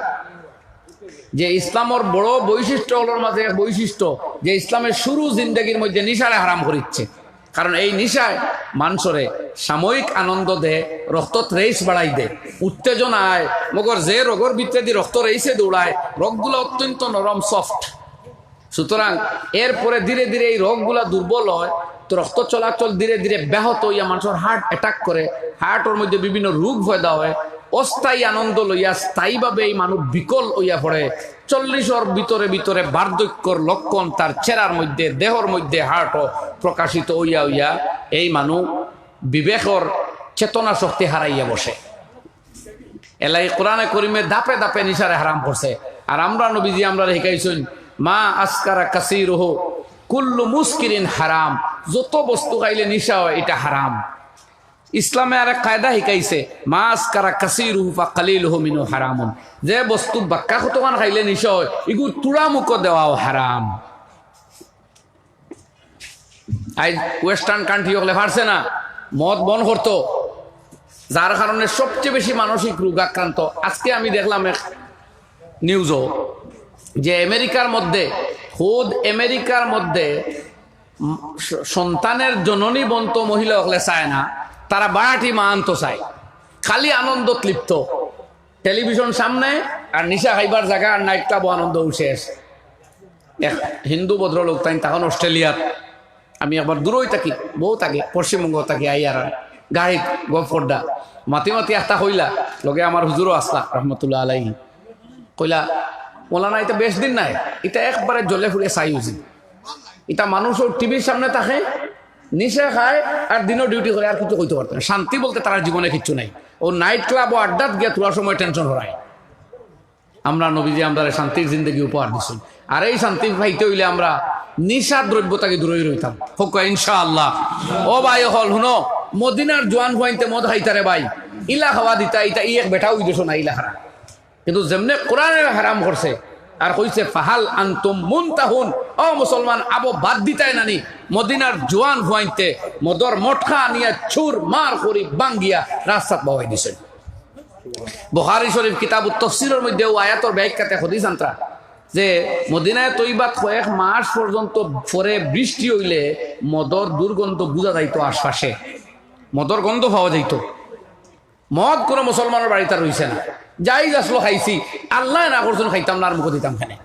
যে ইসলামের বড় বৈশিষ্ট্য হলোর মাঝে এক বৈশিষ্ট্য যে ইসলামের শুরু জিন্দগির মধ্যে নিশারে হারাম করিচ্ছে। কারণ এই নিশায় মানুষরে সাময়িক আনন্দ দে, রক্তত রেস বাড়াই দে, উত্তেজনা আয়, মগর যে রোগের ভিতরে দিয়ে রক্ত রেসে দৌড়ায়, রোগগুলো অত্যন্ত নরম সফট। সুতরাং এরপরে ধীরে ধীরে এই রোগগুলা দুর্বল হয়, তো রক্ত চলাচল ধীরে ধীরে ব্যাহত হইয়া মানুষের হার্ট অ্যাটাক করে, হার্টের মধ্যে বিভিন্ন রোগ পয়দা হয়। অস্থায়ী আনন্দ লইয়া স্থায়ীভাবে এই মানুষ বিকল হইয়া পড়ে। 40-এর ভিতরে ভিতরে বার্ধক্যর লক্ষণ তার চেহারার মধ্যে, দেহর মধ্যে হার্টও প্রকাশিত হইয়া হইয়া এই মানুষ বিবেকর চেতনা শক্তি হারাইয়া বসে। এলাই কোরআনে করিমে দাপে দাপে নিশারে হারাম করছে। আর আমরা নবীজি আমরা শিখাইছেন মা আসকারা কাসিরুহু কুল্লু মুস্কিরিন হারাম, যত বস্তু খাইলে নিশা হয় এটা হারাম। ইসলামে আর এক কায়দা শিকাইছে মা আসকারা কাসিরুহু ফা কালিলুহু মিনহু হারামুন, যে বস্তু বাক্কা কতক্ষণ খাইলে নিশা হয় এগুলো তুড়া মুখ দেওয়াও হারাম। আজ ওয়েস্টার্ন কান্ট্রি হলে পারছে না মদ বন করতো, যার কারণে সবচেয়ে বেশি মানসিক রোগ আক্রান্ত। আজকে আমি দেখলাম এক নিউজও যে আমেরিকার মধ্যে, খোদ আমেরিকার মধ্যে সন্তানের জননী বন্ত মহিলা হলে চায় না, তারা বাড়াটি মা আনতো চায়, খালি আনন্দ তৃপ্ত, টেলিভিশন সামনে আর নিশা খাইবার জায়গা আর নাইট ক্লাব আনন্দ শেষ। এক হিন্দু ভদ্রলোক তাই তখন অস্ট্রেলিয়ার, আমি একবার দূরই থাকি, বহু থাকি, পশ্চিমবঙ্গ থাকি, আইয়ার গাড়িত গফরডা মাতি মাতি একটা হইলা লগে আমার হুজুরও আসলা রহমতুল্লাহ আলাইহি, কইলা মোলানা এটা বেশ দিন নাই, এটা একবারে জ্বলে ফুড়ে চাই উচিত, এটা মানুষও টিভির সামনে থাকে, নিশা খায় আর দিনও ডিউটি করে, আর কিছু কইতে পারতো না। শান্তি বলতে তার জীবনে কিচ্ছু নাই। ও নাইট ক্লাব ও আড্ডাত গিয়ে তোলার সময় টেনশন হরায়। আমরা নবীজি আমরা শান্তির জিন্দগি উপহার দিচ্ছি, আর এই শান্তি পাইতে হইলে আমরা নিশা দ্রব্যতাকে দূরে রইতাম হোক ইনশাআল্লাহ। ও ভাই হল শুনো, মদিনার জোয়ান হইতে মদ খাইতারে ভাই, ইলা খাওয়া দিতা, ইটা ই এক বেটা উদ্দেশ্য না ইলা হারা, কিন্তু যেমনে কোরআনের হারাম করছে আর কইছে ফাহাল আনতুম মুনতাহুন, ও মুসলমান আবো বাদ দিতাই নানি মদিনার জোয়ান হইতে মদর মটকা আনিয়া ছুর মার করি বাঙ্গিয়া রাস্তাত বাওয়াই দিছে। বুখারী শরীফ কিতাবুত তাফসীরের মধ্যে ও আয়াতের ব্যাখ্যাতে হাদিস আনতা যে মদিনায় তৈবাত কয়েক মাস পর্যন্ত পরে বৃষ্টি হইলে মদর দুর্গন্ধ বুঝা যাইতো, আশপাশে মদর গন্ধ পাওয়া যাইতো। মদ কোনো মুসলমানের বাড়িতে রইছে না, যাই আসলো খাইছি, আল্লাহ না করছেন খাইতাম না আর মুখ দিতাম খানে।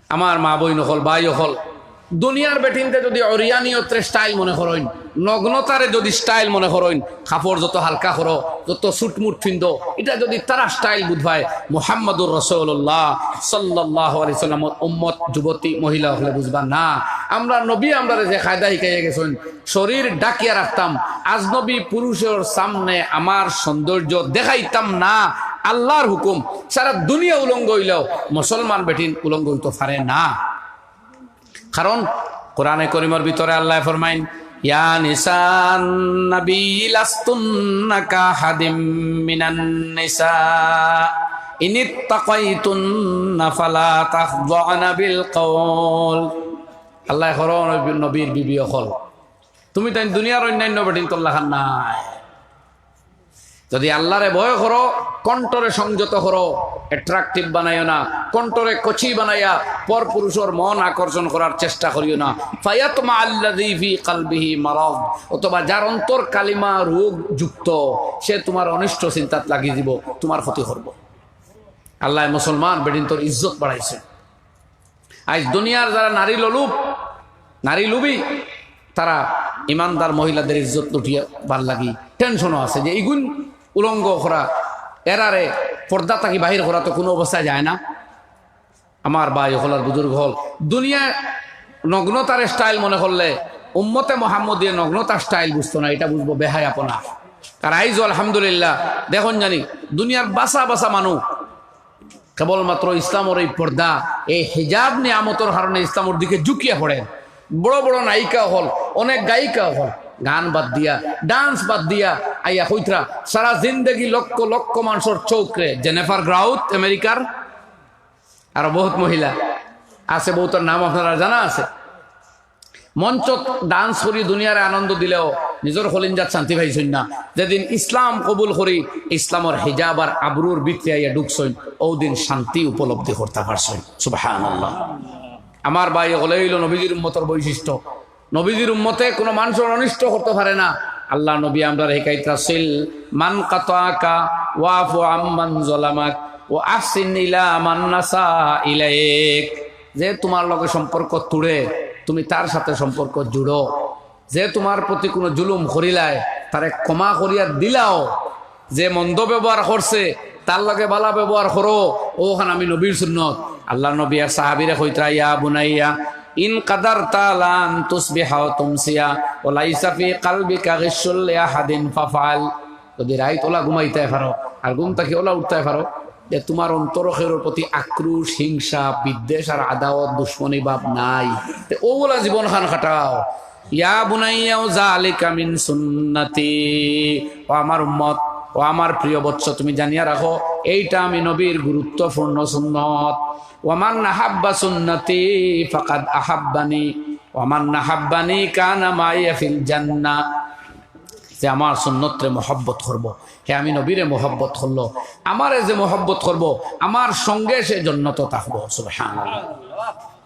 আমার মা বই নকল ভাই হল, দুনিয়ার বেটিনতে যদি অরিয়ানিয়তের স্টাইল মনে করেন, নগ্নতারে যদি স্টাইল মনে করেন, কাপড় যত হালকা করো, যত সুটমুট ফিন্দ, এটা যদি তারা স্টাইল বুঝবায়, মুহাম্মাদুর রাসূলুল্লাহ সাল্লাল্লাহু আলাইহি ওয়াসাল্লাম উম্মত যুবতী মহিলা হলে বুঝবা না। আমরা নবী আমরা যে কায়দা শিখাইয়া গেছেন, শরীর ডাকিয়া রাখতাম, আজনবী পুরুষের সামনে আমার সৌন্দর্য দেখাইতাম না, আল্লাহর হুকুম। সারা দুনিয়া উলঙ্গ হইলেও মুসলমান বেটিন উলঙ্গ হইতে পারে না। কারণ কোরআনে করিমের ভিতরে আল্লাহ ফরমাইন ইয়া নিসান নবী লাস্তুন্না কাহাদিম মিনান নিসা ইনিত্তাকাইতুন্না ফালা তাখযানা বিল কওল। আল্লাহ ফরমান নবীর বিবি হল, তুমি তাই দুনিয়ার অন্যান্য বেটিন তোল্লা খান নাই, যদি আল্লাহরে ভয় করো, কণ্ঠরে সংযত করো, অ্যাট্রাকটিভ বানাইও না, কণ্ঠরে কচি বানাইয়া পর পুরুষের মন আকর্ষণ করার চেষ্টা করিও না। ফায়াতমা আল্লাযী ফী কলবিহি মারাদ, অথবা যার অন্তর কালিমা রোগ যুক্ত, সে তোমার অনিষ্ট চিন্তাত লাগি দিব, তোমার ক্ষতি করব। আল্লাহ মুসলমান বেদিন তোর ইজ্জত বাড়াইছে। আজ দুনিয়ার যারা নারী লোলুপ, নারী লুবি, তারা ইমানদার মহিলাদের ইজ্জত লুটিয়ে ভাল লাগি টেনশনও আছে যে ইগুন উলঙ্গ করা, এরারে পর্দা থাকি বাহির করা তো কোনো অবস্থায় যায় না। আমার ভাই হলার বুজুর্গ হল, দুনিয়ায় নগ্নতার স্টাইল মনে করলে উম্মতে মোহাম্মদীয় নগ্নতার স্টাইল বুঝতো না, এটা বুঝবো বেহায়াপনা। আর আইজ আলহামদুলিল্লাহ দেখুন জানি দুনিয়ার বাসা বাসা মানুষ কেবলমাত্র ইসলামের এই পর্দা, এই হিজাব নিয়ামতের কারণে ইসলামের দিকে ঝুঁকিয়ে পড়েন। বড় বড় নায়িকা হল, অনেক গায়িকা হল, গান বাদ দিয়া, ডান্স বাদ দিয়া আইয়া হইতরা সারা জিন্দগি লক্ষ লক্ষ মানুষের চৌকরে। জেনিফার গ্রাউথ আমেরিকার, আর বহুত মহিলা আছে, বহুতার নাম আপনারা জানা আছে। মঞ্চ ডান্স করি দুনিয়ার আনন্দ দিলেও নিজের কলিজাত শান্তি পাইছেন না। যেদিন ইসলাম কবুল করি, ইসলামের হিজাব আর আবরুর ভিতরে আইয়া ঢুকছেন, ওদিন শান্তি উপলব্ধি করতে পারছেন। সুবহানাল্লাহ। আমার ভাই হলে হইল নবীজির উম্মতের বৈশিষ্ট্য। নবীজির উম্মতে কোনো মানুষের অনিষ্ট করতে পারে না। আল্লাহ নবী আমরা হেকাইতাছিল, মান কাতাকা ওয়াফু আম্মান যালামাক ওয়া আহসিন ইলা মান নাসা ইলাইক। যে তোমার লগে সম্পর্ক তুড়ে, তুমি তার সাথে সম্পর্ক জুড়ো। যে তোমার প্রতি কোনো জুলুম করিলায়, তারে ক্ষমা করিয়া দিলাও। যে মন্দ ব্যবহার করছে, তার লগে ভালো ব্যবহার করো। ওখানে আমি নবীর সুন্নত। আল্লাহ নবী আর সাহাবীরা কইতরা, ইয়া বুনাইয়া ইন কাদারতা লান তুসবিহা ওয়া তুমসিয়া ওয়া লাইসা ফি কলবিকা গিশুল লিআহাদিন ফাফআল। যদি রাইত ওলা ঘুমাইতে পারো আর ঘুম থেকে ওলা উঠতে পারো, যে তোমার অন্তরের প্রতি আক্রোশ, হিংসা, বিদ্বেষ আর আদাওয়াত, দুশ্মনী ভাব নাই, ওগুলা জীবন খান কাটাও। ইয়া বুনাইয়া যালিকা মিন সুন্নতি। ও আমার উম্মত, ও আমার প্রিয় বৎস, তুমি জানিয়া রাখো, এইটা আমি নবীর গুরুত্বপূর্ণ সুন্নত। ওয়ামান আহাব্বা সুন্নতি ফাকাদ আহাব্বানি ওয়ামান আহাব্বানি কানা মাইয়া ফিল জান্নাহ। যে আমার সুন্নতরে মহব্বত করব, হে আমি নবীরে মহব্বত করলো, আমারে যে মহব্বত করব, আমার সঙ্গে সে জান্নাতে থাকবো। সুবহানাল্লাহ।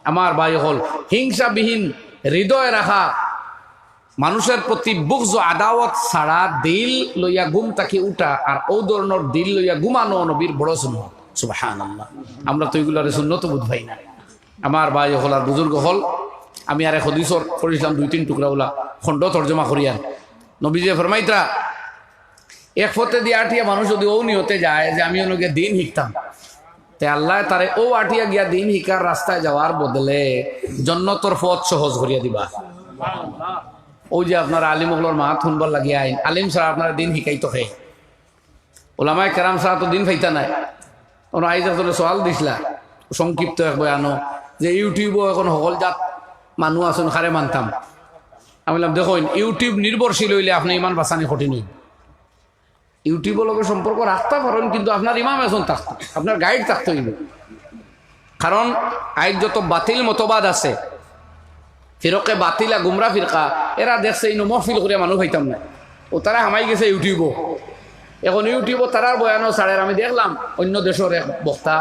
আমার ভাই হল হিংসাবিহীন হৃদয় রাখা, মানুষের প্রতি বুগজ আদাওয়াত ছাড়া দিল লইয়া ঘুম তাকে উঠা, আর ও ধরনের দিল লইয়া ঘুমানো নবীর বড় সুন্নত। সুবহানাল্লাহ। আমরা তো এগুলার সুন্নত বুঝ পাই না। আমার ভাই হল আর বুজুর্গ হল, আমি আর এক হদিসর করেছিলাম 2-3 টুকরা ওলা খণ্ড তর্জমা করিয়া। নবীজি ফরমাইতরা, এক ফতে দিয়ে আটিয়া মানুষ যদি ও নিহতে যায় যে আমি ওনাকে দিন শিখতাম, তে আল্লাহ তারে ও আটিয়া গিয়া দিন শিকার রাস্তায় যাওয়ার বদলে জন্নতর পথ সহজ করিয়া দিবা। ওই যে আপনার আলিম ওগুলোর মাত শুনবার লাগিয়া আইন, আলিম ছাড়া আপনারা দিন শিকাইতো হে, ওলামায়ে কেরাম ছাড়া তো দিন ফাইতা নাই। ওনা আইজ আসলে সওয়াল দিছিলা সংক্ষিপ্ত এক বয়ানো, যে ইউটিউবও এখন সকল জাত মানুষ আছেন খারে মানতাম। আমি বললাম দেখুন, ইউটিউব নির্ভরশীল হইলে আপনি ইমান বাঁচানি কঠিন হইব। ইউটিউবের লগে সম্পর্ক রাখতে পারেন, কিন্তু আপনার ইমাম এখন থাকতো, আপনার গাইড থাকতে হইব। কারণ আইজ যত বাতিল মতবাদ আছে, ফিরকে বাতিলা গুমরা ফিরকা, এরা দেখছে এই মহফিল করে মানুষ হইতাম না, ও তারা হামাই গেছে ইউটিউবও। এখন ইউটিউবও তারার বয়ানো ছাড়ের আমি দেখলাম অন্য দেশের এক বক্তা,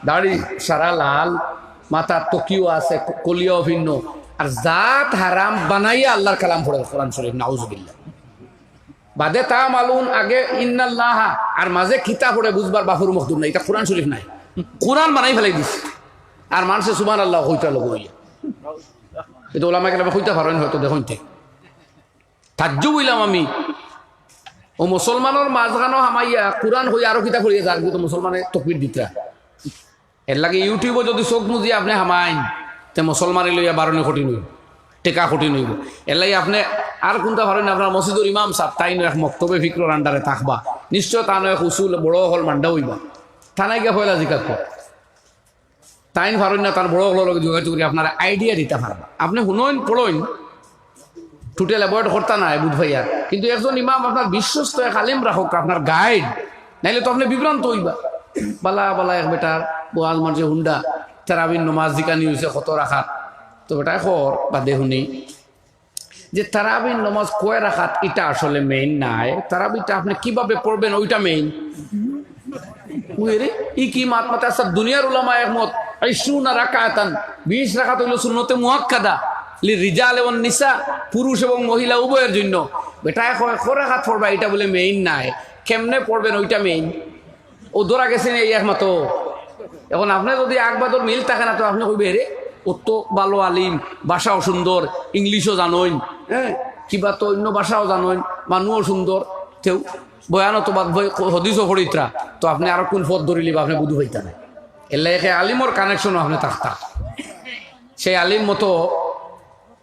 দাড়ি সারা লাল, মাথার তকিও আছে, কলিয়াও ভিন্ন, আর জাত হারাম বানাইয়া আল্লাহর কালাম পড়ে কোরআন শরীফ, নাউজুবিল্লাহ। বাদে তা মালুন আগে ইন্নাল্লাহ, আর মাঝে খিতা পড়ে বুঝবার বাফুর মখদুর নাই, এটা কোরআন শরীফ নাই, কোরআন বানাই ফেলাই দিছে। আর মানুষে সুবহানাল্লাহ হইতা লোক হইয়া, এটা ওলামায়ে কেরাম হইতা পারেন হয়তো। দেখুন তাজ্জুব হইলাম আমি, ও মুসলমানের মাঝখানো হামাইয়া কোরআন হইয়া আরো কিতা করিয়া যার কিন্তু মুসলমানে তকবীর দিতরা। এর লাগে ইউটিউবে যদি চোখ মুজিয়ে আপনি হামাইন, তে মুসলমানে লইয়া বারণে কঠিন হইব, টেকা কঠিন হইব। এর লাগে আপনি আর কোনটা পারেন, আপনার মসজিদুর ইমাম সাহেব তাই এক মক্তবে ফিক্রর আন্ডারে থাকবা, নিশ্চয় তা নয় উসুল বড় হল মান্ডা হইবা, থানায় গিয়ে পয়লা জিজ্ঞাসা কর, তাই পারেন না, তার বড় হল যোগাযোগ করি আপনার আইডিয়া দিতে পারবা। আপনি শুনইন পড়ইন, টোটাল অ্যাভয়েড করতা না বুধ ভাইয়া, কিন্তু একজন ইমাম আপনার বিশ্বস্ত এক আলেম রাখক, আপনার গাইড, নাইলে তো আপনি বিভ্রান্ত হইবা। বালা বালা এক বেটার বোয়াল মাঝে হুন্ডা তারাবির নমাজ জিকানি হয়েছে কত রাখাত, তো বেটা খর বাদে শুনি যে তারাবির নমাজ কয় রাখাত এটা আসলে মেইন নাই, তারাবিটা আপনি কিভাবে পড়বেন ওইটা মেইন। ই কি মাত মাতে সব দুনিয়ার উলামা একমত, 20 রাকাতান, 20 রাকাত হইল সুন্নতে মুআক্কাদা লিরিজাল ওয়ান নিসা, পুরুষ এবং মহিলা উভয়ের জন্য। বেটা কয় রাকাত পড়বা এটা বলে মেইন নাই, কেমনে পড়বেন ওইটা মেইন। ও ধরা গেছেন এই একমাত্র। এখন আপনি যদি একবাদর মিল থাকে না, তো আপনি কইবে রে ও তো ভালো আলিম, ভাষাও সুন্দর, ইংলিশও জানোইন, হ্যাঁ কিবা তো অন্য ভাষাও জানোইন, মানুষও সুন্দর, তেও বয়ানো তো বাদ হদিসও ফরিত্রা, তো আপনি আরো কোন পথ ধরিলি বা আপনি বুধু হইতা না। এর লাগে আলিমর কানেকশনও আপনি থাকতা, সেই আলিম মতো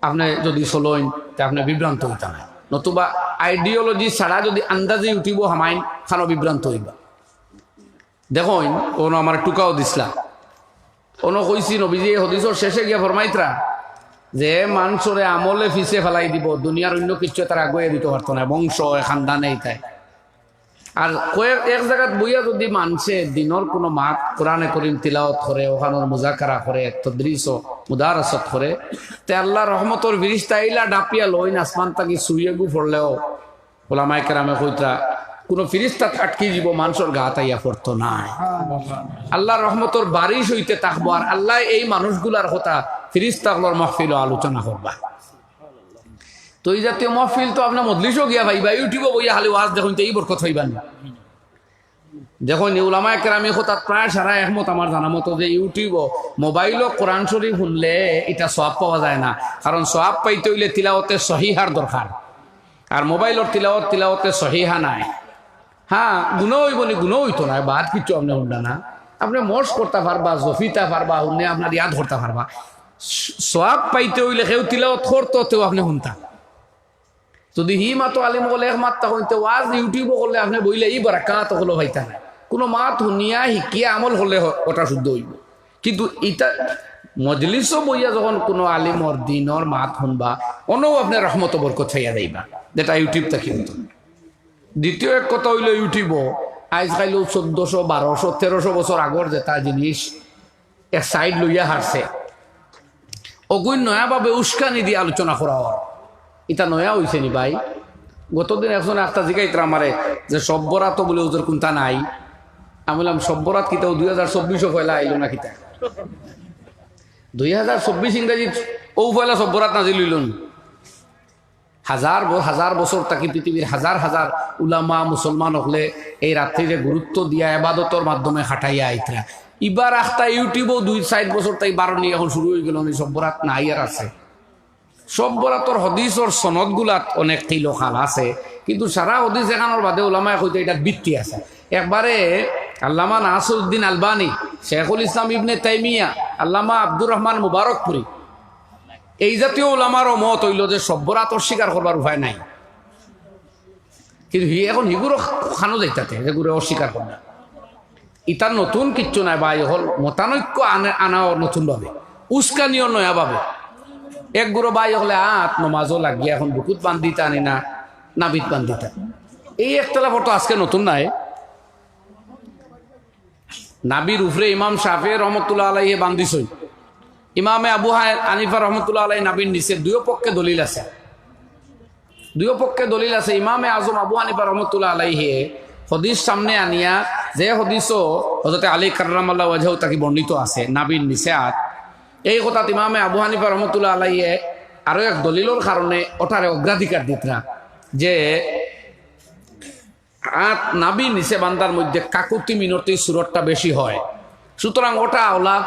আপনি যদি চলইন তা আপনি বিভ্রান্ত হইতা না, নতুবা আইডিওলজি ছাড়া যদি আন্দাজে ইউটিউবও হামাইন খানো বিভ্রান্ত হইবা। দেখুন ওনো আমার টুকাও দিসলা ওনো কইছি নবীজি হদিসর শেষে গিয়া ফরমাইত্রা যে মানুষরে আমলে ফিসে ফেলাই দিব দুনিয়ার অন্য কিছু তারা আগুয়ে দিতে পারতো না বংশ খানদানে তাই আর কয়েক এক জায়গাত বইয়া যদি মানছে দিনের কোনো মাত কোরআনে করিম তিলাওয়াত করে ওখানোর মুজাকারা করে তদ্রিস ও মুদারাসত করে তে আল্লাহ রহমতর ফিরিস্তা ইলা ডাপিয়া লইন আসমান তাকি সুইয়ে গু পড়লেও ওলামায়ে কেরামে কইত্রা কোনো ফিরিস্তা আটকে যাব মানুষের গা তাইয়া পড়তো না আল্লাহ রহমতর বারিশ হইতে থাকবো আর আল্লাহ এই মানুষগুলার কথা ফিরিস্তাগুলোর মাহফিল আলোচনা করবা তো এই জাতীয় মহফিল তো আপনার মজলিসও গিয়া ভাইবা ইউটিউবে বইয়া খালি ওয়াজ দেখুন তো এই বরকত হইবা না দেখুন উলামায়ে কেরামি কথা প্রায় সারা একমত আমার জানা মতো যে ইউটিউব মোবাইলও কোরআন শরীফ শুনলে এটা সওয়াব পাওয়া যায় না কারণ সওয়াব পাইতে হইলে তিলাওয়াতে সহিহার দরকার আর মোবাইলের তিলাওয়াতে সহিহা নাই হ্যাঁ গুণ হইব নি গুণ হইতো না বাদ কিছু আপনি শুনলা না আপনি মর্স করতে পারবা জফিতা পারবা শুনে আপনার ইয়াদ করতে পারবা সওয়াব পাইতে হইলে কেউ তিলাওয়াত করতো তেও আপনি শুনতা যদি হি মাতো আলিম বলে এক মাত্রা হইতে ওয়াজ ইউটিউবে করলে আপনি বইলে এই বারাকাত হলো ভাইতা না কোনো মাত শুনিয়া শিকিয়া আমল হলে ওটা শুদ্ধ হইব কিন্তু ইটা মজলিসও বইয়া যখন কোনো আলিমর দিনর মাত শুনবা অনও আপনি রহমত বরকত ছাইয়া যাইবা যেটা ইউটিউবটা কিন্তু দ্বিতীয় এক কথা হইল ইউটিউব আজ খাইল 1400 1200 1300 বছর আগর যেটা জিনিস এক সাইড লইয়া হারছে অগুণ নয়াভাবে উস্কানি দিয়ে আলোচনা করা হয় এটা নয়া হয়েছে নি ভাই গতদিন একজন একটা জিগাইতরা আমারে যে সব্বরাত বলে ওদের কোনটা নাই আমি বললাম সব্বরাত কিতাও 2024 পয়লা আইলো না কিতা 2024 ইংরেজি ও পয়লা সব্বরাত নাজিল হইল হাজার বছর তাকে পৃথিবীর হাজার হাজার উলামা মুসলমান হলে এই রাত্রিরে গুরুত্ব দিয়া ইবাদতর মাধ্যমে খাটাইয়া আইতরা এবার একটা ইউটিউবও 2-4 বছর তাই 12 নিয়ে এখন শুরু হয়ে গেল সব্বরাত নাই আর আছে সব্বরাতর হদিসর সনদগুলাত অনেক তিলখাল আছে কিন্তু সারা হদিস এখানোর বাদে ওলামায় কইতে এটার ভিত্তি আছে একবারে আল্লামা নাসিরউদ্দিন আলবানী শেখুল ইসলাম ইবনে তাইমিয়া আল্লামা আব্দুর রহমান মুবারকপুরি এই জাতীয় ওলামারও মত হইল যে সব্বরাতর স্বীকার করবার উপায় নাই কিন্তু এখন হিগুরও খানো যাইতাতে যেগুলো অস্বীকার করবে ইটার নতুন কিচ্ছু নাই বা হল মতানৈক্য আনাও নতুনভাবে উস্কানিও নয়াভাবে এক গুঁড়ো বাই হলে নমাজও লাগিয়ে এখন বুকুত বান্ধিতা আনি না নাবিত বান্ধিতা এই একতলা ফটো আজকে নতুন নাই নাবির উফরে ইমাম শাফি রহমতুল্লাহ আলাইহে বান্ধিছই ইমামে আবু হানিফা রহমতুল্লাহ আলাই নাবির নিচে দুই পক্ষে দলিল আছে ইমামে আজম আবু হানিফা রহমতুল্লাহ আলাইহে হদিস সামনে আনিয়া যে হদিসও হযরত আলী কাররামাল্লাহু ওয়াজহু তাকে বর্ণিত আছে নাবির নিচে এই কথা ইমামে আবু হানিফা রহমতুল্লাহ আলাইহে আরো এক দলিলর কারণে ওটারে অগ্রাধিকার দিতরা যে নাবি নিচে বান্দার মধ্যে কাকুতি মিনতি সুরতটা বেশি হয় সুতরাং ওটা ওলা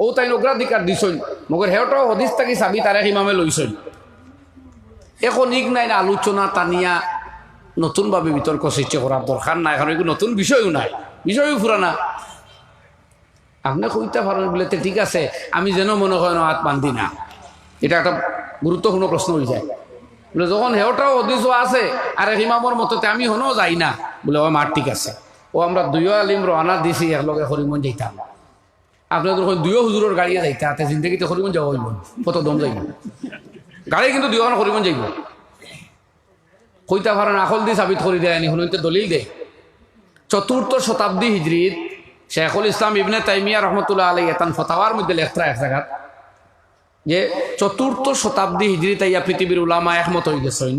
ও তাই অগ্রাধিকার দিছই মগর হেওটাও হদিস থাকি চাবি তারে ইমামে লইছই এখন ইক নাই না আলোচনা টানিয়া নতুনভাবে বিতর্ক সৃষ্টি করার দরকার নাই কারণ এগুলো নতুন বিষয়ও নাই বিষয়ও পুরানা আপনি কইতে পারেন বলে ঠিক আছে আমি যেন মনে হয় না হাত বান্ধি না এটা একটা গুরুত্বপূর্ণ প্রশ্ন হয়ে যায় বলে যখন হেওটাও হদিসও আছে আর ইমামর মততে আমি হনও যাই না বলে ও মার ঠিক আছে ও আমরা দুইও আলিম রওনা দিছি একলগে হরিমন যাইতাম আপনার যখন দুইও হুজুরের গাড়িয়ে যাইতে হাতে জিন্দগিতে হরিমন যাওয়া হইব কত দম যাইব গাড়ি কিন্তু দুইও হরিমন যাইব কইতা পারেন আকল দি সাবিত করে দেয় আনি হুনতে দলিল দে 4th শতাব্দী হিজরিত শেখুল ইসলাম ইবনে তাইমিয়া রহমতুল্লাহ আলাইহি এতান ফতাওয়ার মধ্যে লেখরা এক জায়গা যে 4th শতাব্দী হিজরিত ইয়া পৃথিবীর উলামা একমত হয়ে গেছেন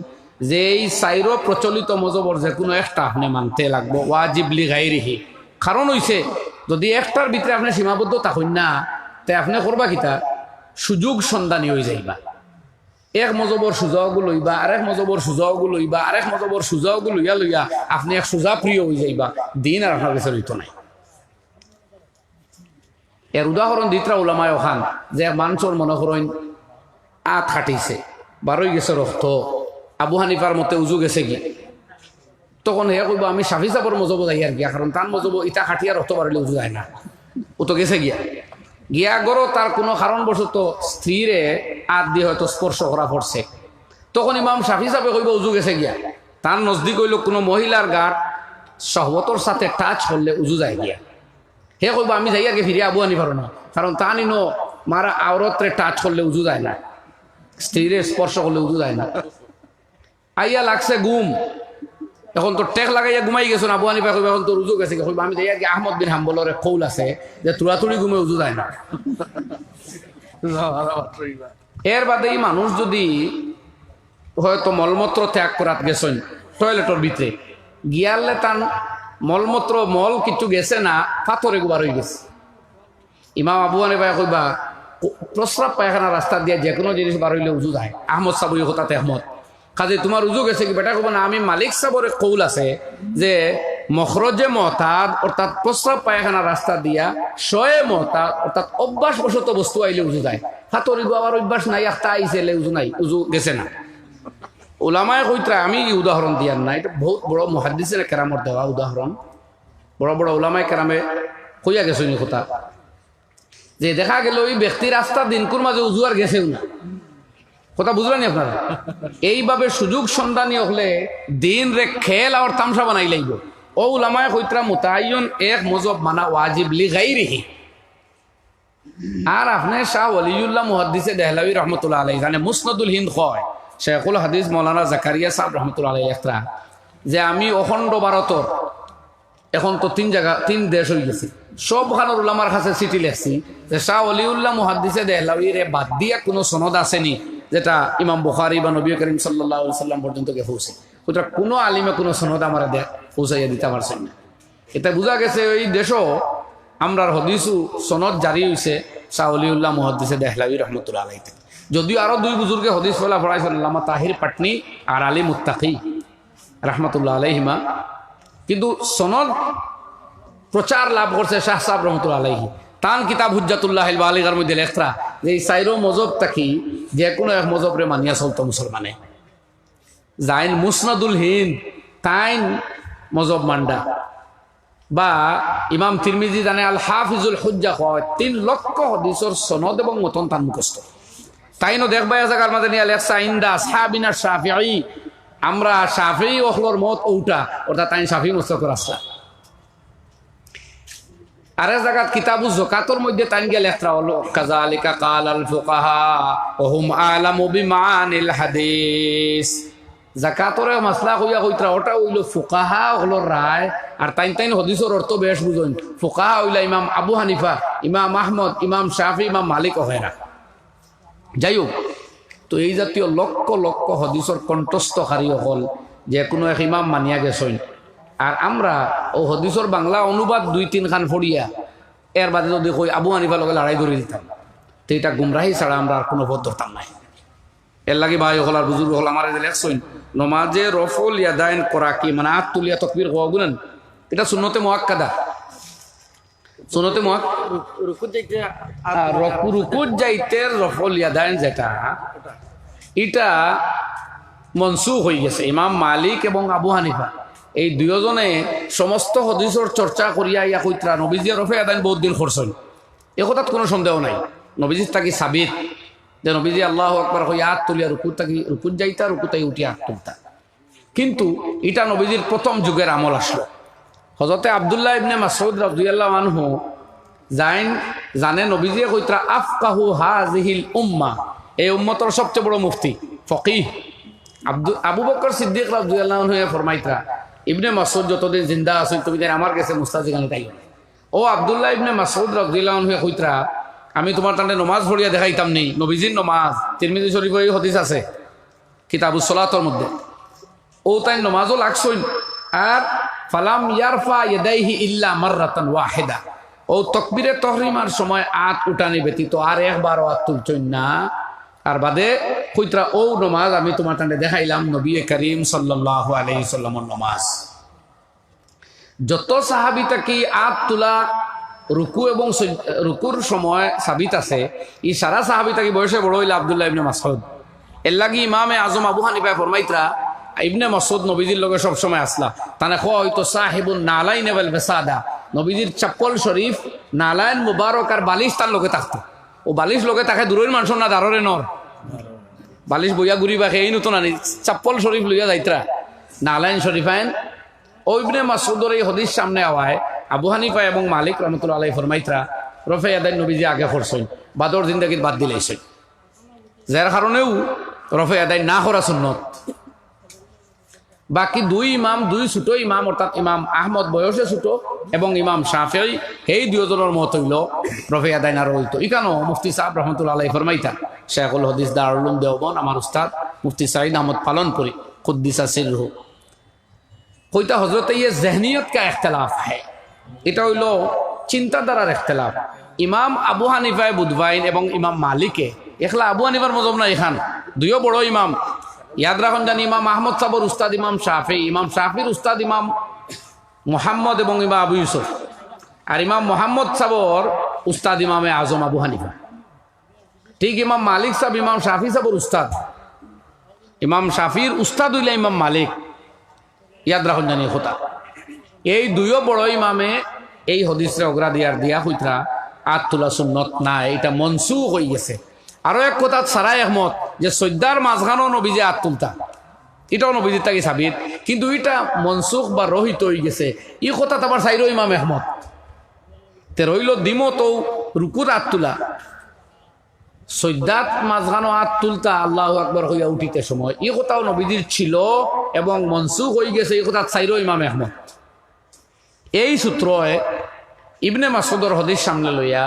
যে এই সাইরো প্রচলিত মজবর যে কোনো একটা আপনি মানতে লাগবো ওয়াজিব লি গায়রিহি কারণ হইছে যদি একটার ভিতরে আপনি সীমাবদ্ধ থাকুন না তাই আপনি করবা কিতা সুযোগ সন্ধানী হয়ে যাইবা এক মজবর সুযোগও লইবা আরেক মজবর সুযোগও লইবা আরেক মজবর সুযোগও লইয়া আপনি এক সুজা প্রিয় হয়ে যাইবা দিন আর আপনার কাছে রইত নাই এর উদাহরণ দিতরা উলামায় ওখান যে মানুষের মনে করেন খাটিছে বারোই গেছে রক্ত আবু হানিফার মতে উজু গেছে কি তখন হে কইব আমি শাফি সাবর মজব যাই আর গিয়া কারণ তার মজব ইটা খাটিয়া রক্ত বাড়িলে উজু যায় না ও তো গেছে গিয়া গরো তার কোনো কারণবশত স্ত্রীরে হাত দিয়ে হয়তো স্পর্শ করা পড়ছে তখন ইমাম শাফি সাহেব কইব উজু গেছে গিয়া তার নজদিক হইল কোনো মহিলার গাট সহবতর সাথে টাচ করলে উজু যায় গিয়া হে কইব আমি যাই আগে ফিরে আবু আনি পারো না, কারণ তা নিনো মারা আওরতরে টাচ করলে উজু যায় না, স্ত্রীরে স্পর্শ করলে উজু যায় না। আইয়া লাগছে ঘুম, এখন তো টেক লাগাইয়া ঘুমাই গেছো না, আবু হানিফা কইব এখন তোর উজু গেছে, কইব আমি যাই আগে আহমদ বিন হাম্বলের কৌল আছে যে তুড়াতুড়ি ঘুমে উজু যায় না। এর বাদে এই মানুষ যদি হয়তো মলমূত্র ত্যাগ করাত গেছেন টয়লেটের ভিতরে গিয়ালে তান মলমূত্র মল কিছু গেছে না, পাথরে গুবার হয়ে গেছে, ইমাম আবু হানিফা কইবা প্রস্রাব পায়খানা রাস্তা দিয়ে যে কোনো জিনিস বার হইলে উজু যায়। আহমদ সাবই হতাতে আহমদ কাজে তোমার উজু গেছে কি বেটা, কব না আমি মালিক সাবরের কৌল আছে যে মখরজে মহতাদ অর্থাৎ প্রস্রাব পায়খানা রাস্তা দিয়া শয়ে মহতাদ অর্থাৎ অভ্যাসবশত বস্তু আইলে উজু যায়। হাতরি আবার অভ্যাস নাই, একটা আইসে উজু নাই, উজু গেছে না। ওলামায় কইত্রা আমি উদাহরণ দিয়ার না, এটা বহুত বড় মুহাদ্দিসের কেরামত দেওয়া উদাহরণ, বড় বড় ওলামায় কেরামে কইয়া গেছে নি কথা যে দেখা গেল ওই ব্যক্তি রাস্তা দিনকুর মাঝে উজু আর গেছেও না। কথা বুঝলেন আপনারা? এইভাবে সুযোগ সন্ধানী হলে দিন রে খেল আর তামসা বানাই লাগবে। ও উলামায়ে কইত্রা মুতায়্যন এক মজব মানা ওয়াজিব লি গায়রিহি। আর আপনি শাহ ওলিউল্লাহ মুহাদ্দিসে দেহলাভী রহমতুল্লাহ আলাইহি জানে মুসনাদুল হিন্দ কয়, শেখুল হাদিস মৌলানা জাকারিয়া সাহেব রহমতুল্লাহ আলাইহি একটা যে আমি অখণ্ড ভারতর এখন তো তিন দেশ হয়ে গেছে, সবখানের উলামার কাছে চিঠি লেখছি যে শাহ ওলিউল্লাহ মুহাদ্দিসে দেহলাভীর বাদ দিয়া কোনো সনদ আসেনি যেটা ইমাম বুখারী বা নবী করিম সাল্লাল্লাহু আলাইহি সাল্লাম পর্যন্ত পৌঁছে। ওটা কোনো আলিমে কোনো সনদ আমার পৌঁছাইয়া দিতে পারছেন না। এটা বোঝা গেছে ওই দেশও আমরার হদিসু সনদ জারি হয়েছে শাহ ওলিউল্লাহ মুহাদ্দিসে দেহলাভী রহমতুল্লাহ আলাইহি। যদিও আরো দুই বুজুর্গে হদিস ফেলা পড়াইছেন, আল্লামা তাহির পাটনি আর আলী মুত্তাকি রহমতুল্লাহ আলাইহিমা, কিন্তু সনদ প্রচার লাভ করছে শাহ সাহেব রহমতুল্লাহ আলাইহি। তান কিতাব হুজ্জাতুল্লাহিল বালিগার মধ্যে লেখরা যে এই সাইরো মজব থাকি যে কোনো এক মজবরে মানিয়া চলতো মুসলমানে। জাইন মুসনাদুল হিন্দ তাইন মজব মান্ডা, বা ইমাম তিরমিজি জানে আল হাফিজুল হুজ্জা হয় 3 লক্ষ হাদিসের সনদ এবং মতন তান মুখস্থ। তাইনো দেখবাই জায়গার মাঝে নিয়ে লেখা ইন্দা আসহাবিনা শাফিঈ, আমরা শাফিঈ ওহলর মত ওটা অর্থাৎ তাইন শাফিঈ মুস্তক রাস্তা। আরে জায়গাত কিতাবু যাকাতের মধ্যে তাইন গিয়ে লেখা হলো কাযালিকা কালাল ফুকাহা ওয়া হুম আলামু বিমানিল হাদিস। জাকাতরে মাসলা কইয়া কইত্রা ওটা হইল ফুকাহা হলো রায়, আর তাইন হদিসের অর্থ বেশ বুঝেন। ফুকাহা হইলা ইমাম আবু হানিফা, ইমাম আহমদ, ইমাম শাফি, ইমাম মালিক ওহেরা। যাই হোক, তো এই জাতীয় লক্ষ লক্ষ হদিসের কণ্ঠস্থকারী হল যে কোনো এক ইমাম মানিয়া গেছেন, আর আমরা ও হদিসের বাংলা অনুবাদ 2-3 খান ফড়িয়া এর বাদে যদি কই আবু হানিফার লগে লড়াই ধরে দিতাম, তো এটা গুমরাহি ছাড়া আমরা আর কোনো পথ ধরতাম নাই। এর লাগে ভাই হল আর বুজুর্গ হল আমার লেখছেন নমাজে রফল ইয়াদাইন করা কি মানে আত তুলিয়া তকবীর হওয়া গুনেন, এটা সুন্নতে মুআক্কাদা। সুন্নতে রুকুত যাইতে রফল ইয়াদাইন যেটা এটা মনসুখ হয়ে গেছে। ইমাম মালিক এবং আবু হানিফা এই দুজনে সমস্ত হদিসের চর্চা করিয়া ইয়া কইত্রা নবীজি রফে আদাইন বহুত দিন করছেন, এ কথাত কোনো সন্দেহ নাই। নবীজির তাকি সাবিত যে নবীজি আল্লাহু আকবার কই হাত তুলিয়া রুকুত যাইতা, রুকুতাই উঠিয়া হাত তুলতা। কিন্তু এটা নবীজির প্রথম যুগের আমল আসলো। হযরতে আব্দুল্লাহ ইবনে মাসউদ রাদিয়াল্লাহু আনহু জানে নবীজি কইত্রা আফকাহু হাযিহিল উম্মাহ, এই উম্মতের সবচেয়ে বড় মুফতি ফকিহ। আবু বকর সিদ্দিক রাদিয়াল্লাহু আনহু ফরমাইত্রা ইবনে মাসউদ যতদিন জিন্দা আছেন তুমি আমার কাছে মুস্তাজিগানি তাই। ও আব্দুল্লাহ ইবনে মাসউদ রাদিয়াল্লাহু আনহু কইত্রা আমি তোমার তান্ডে নমাজ পড়িয়া দেখাইতাম নেই, নবীজির নমাজ তিরমিজি শরীফে এই হাদিস আছে কিতাবুস সালাতের মধ্যে। ও তাই নমাজও লাগছইন, আর ফালাম ইয়ারফা ইয়াদাইহি ইল্লা মাররাতান ওয়াহিদা, ও তাকবীরে তাহরিমার সময় আত উঠানি ব্যতীত আর একবারও আত তুলছইন না। আর বাদে কইত্রা ও নমাজ আমি তোমার তান্ডে দেখাইলাম নবী করিম সাল্লাল্লাহু আলাইহি সাল্লামের নমাজ। যত সাহাবী তাকি আত তুলা রুকু এবং রুকুর সময় সাবিত আছে, ই সারা সাহাবী তাকি বয়সে বড় হইলা আব্দুল্লাহ ইবনে মাসউদ। এর লাগি ইমামে আজম আবু হানিফা ফরমাইত্রা ইবনে মাসউদ নবীজির লগে সব সময় আসলা, তানে কয় হয়তো সাহিবুন নালাইন ওয়াল বাসাদা, নবীজির চপ্পল শরীফ নালাইন মুবারক আর বালিশ তার লগে থাকতো। ও বালিশ লগে তাকে দূরের মানুষ না দাররে নর বালিশ বইয়া ঘুরিবা এই নতুন আনি চপ্পল শরীফ লইয়া যাইত্রা নালাইন শরীফ আইন। ও ইবনে মাসউদের এই হাদিস সামনে আওয়ায় আবু হানিফা এবং মালিক রহমতুল্লাহ আলাইহি ফরমাইতরা রফে আদায় নবীজি আগে করছেন বাদর জিন্দাগির বাদ দিলেছে যার কারণেও রফে আদায় না করা সুন্নত বাকি দুই ইমাম দুই ছোট ইমাম অর্থাৎ ইমাম আহমদ বয়সে ছোট এবং ইমাম শাফিঈ এই দুজনের মত হইল রফে আদায় না রইত ইকানো মুফতি সাহেব রহমতুল্লাহ আলাইহি ফরমাইতা শেখুল হাদিস দারুল উলুম দেওবন্দ আমার উস্তাদ মুফতি সাঈদ আহমদ পালনপুরি কুদ্দিসা সিরহু কইতা হযরত ये ज़हनियत का इख्तिलाफ है এটা হইল চিন্তাধারার ইখতিলাফ ইমাম আবু হানিফা বুধবাইন এবং ইমাম মালিকে একলা আবু হানিফার মজব না এখান দুইও বড় ইমাম ইয়াদ রাখুন জানি ইমাম আহমদ সাবর উস্তাদ ইমাম শাফির উস্তাদ ইমাম মুহাম্মদ এবং ইমাম আবু ইউসুফ আর ইমাম মুহাম্মদ সাবর উস্তাদ ইমামে আজম আবু হানিফা ঠিক ইমাম মালিক সাহেব ইমাম শাফি সাবর উস্তাদ ইমাম শাফির উস্তাদ হইলা ইমাম মালিক ইয়াদ রাখুন জানি কথা এই দুইও বড় ইমামে এই হদিসে অগ্রা দিয়ার দিয়া হইতরা আত তোলা সুন্নত নাই এটা মনসুখ হয়ে গেছে আরো এক কথা সারা একমত যে সৈদার মাঝখানো নবীজে আত তুলতা এটাও নবীজির তাকে সাবিত কিন্তু এটা মনসুখ বা রহিত হয়ে গেছে এই কথা আবার সাইরো ইমাম একমত তে রইল দিমো তো রুকুর আত তুলা সৈদাত মাঝখানো আত তুলতা আল্লাহু আকবার হইয়া উঠিতে সময় এই কথাও নবীজির ছিল এবং মনসুখ হয়ে গেছে এই কথা সাইরো ইমাম একমত এই সূত্রয় ইবনে মাসউদের হাদিস সামনে লইয়া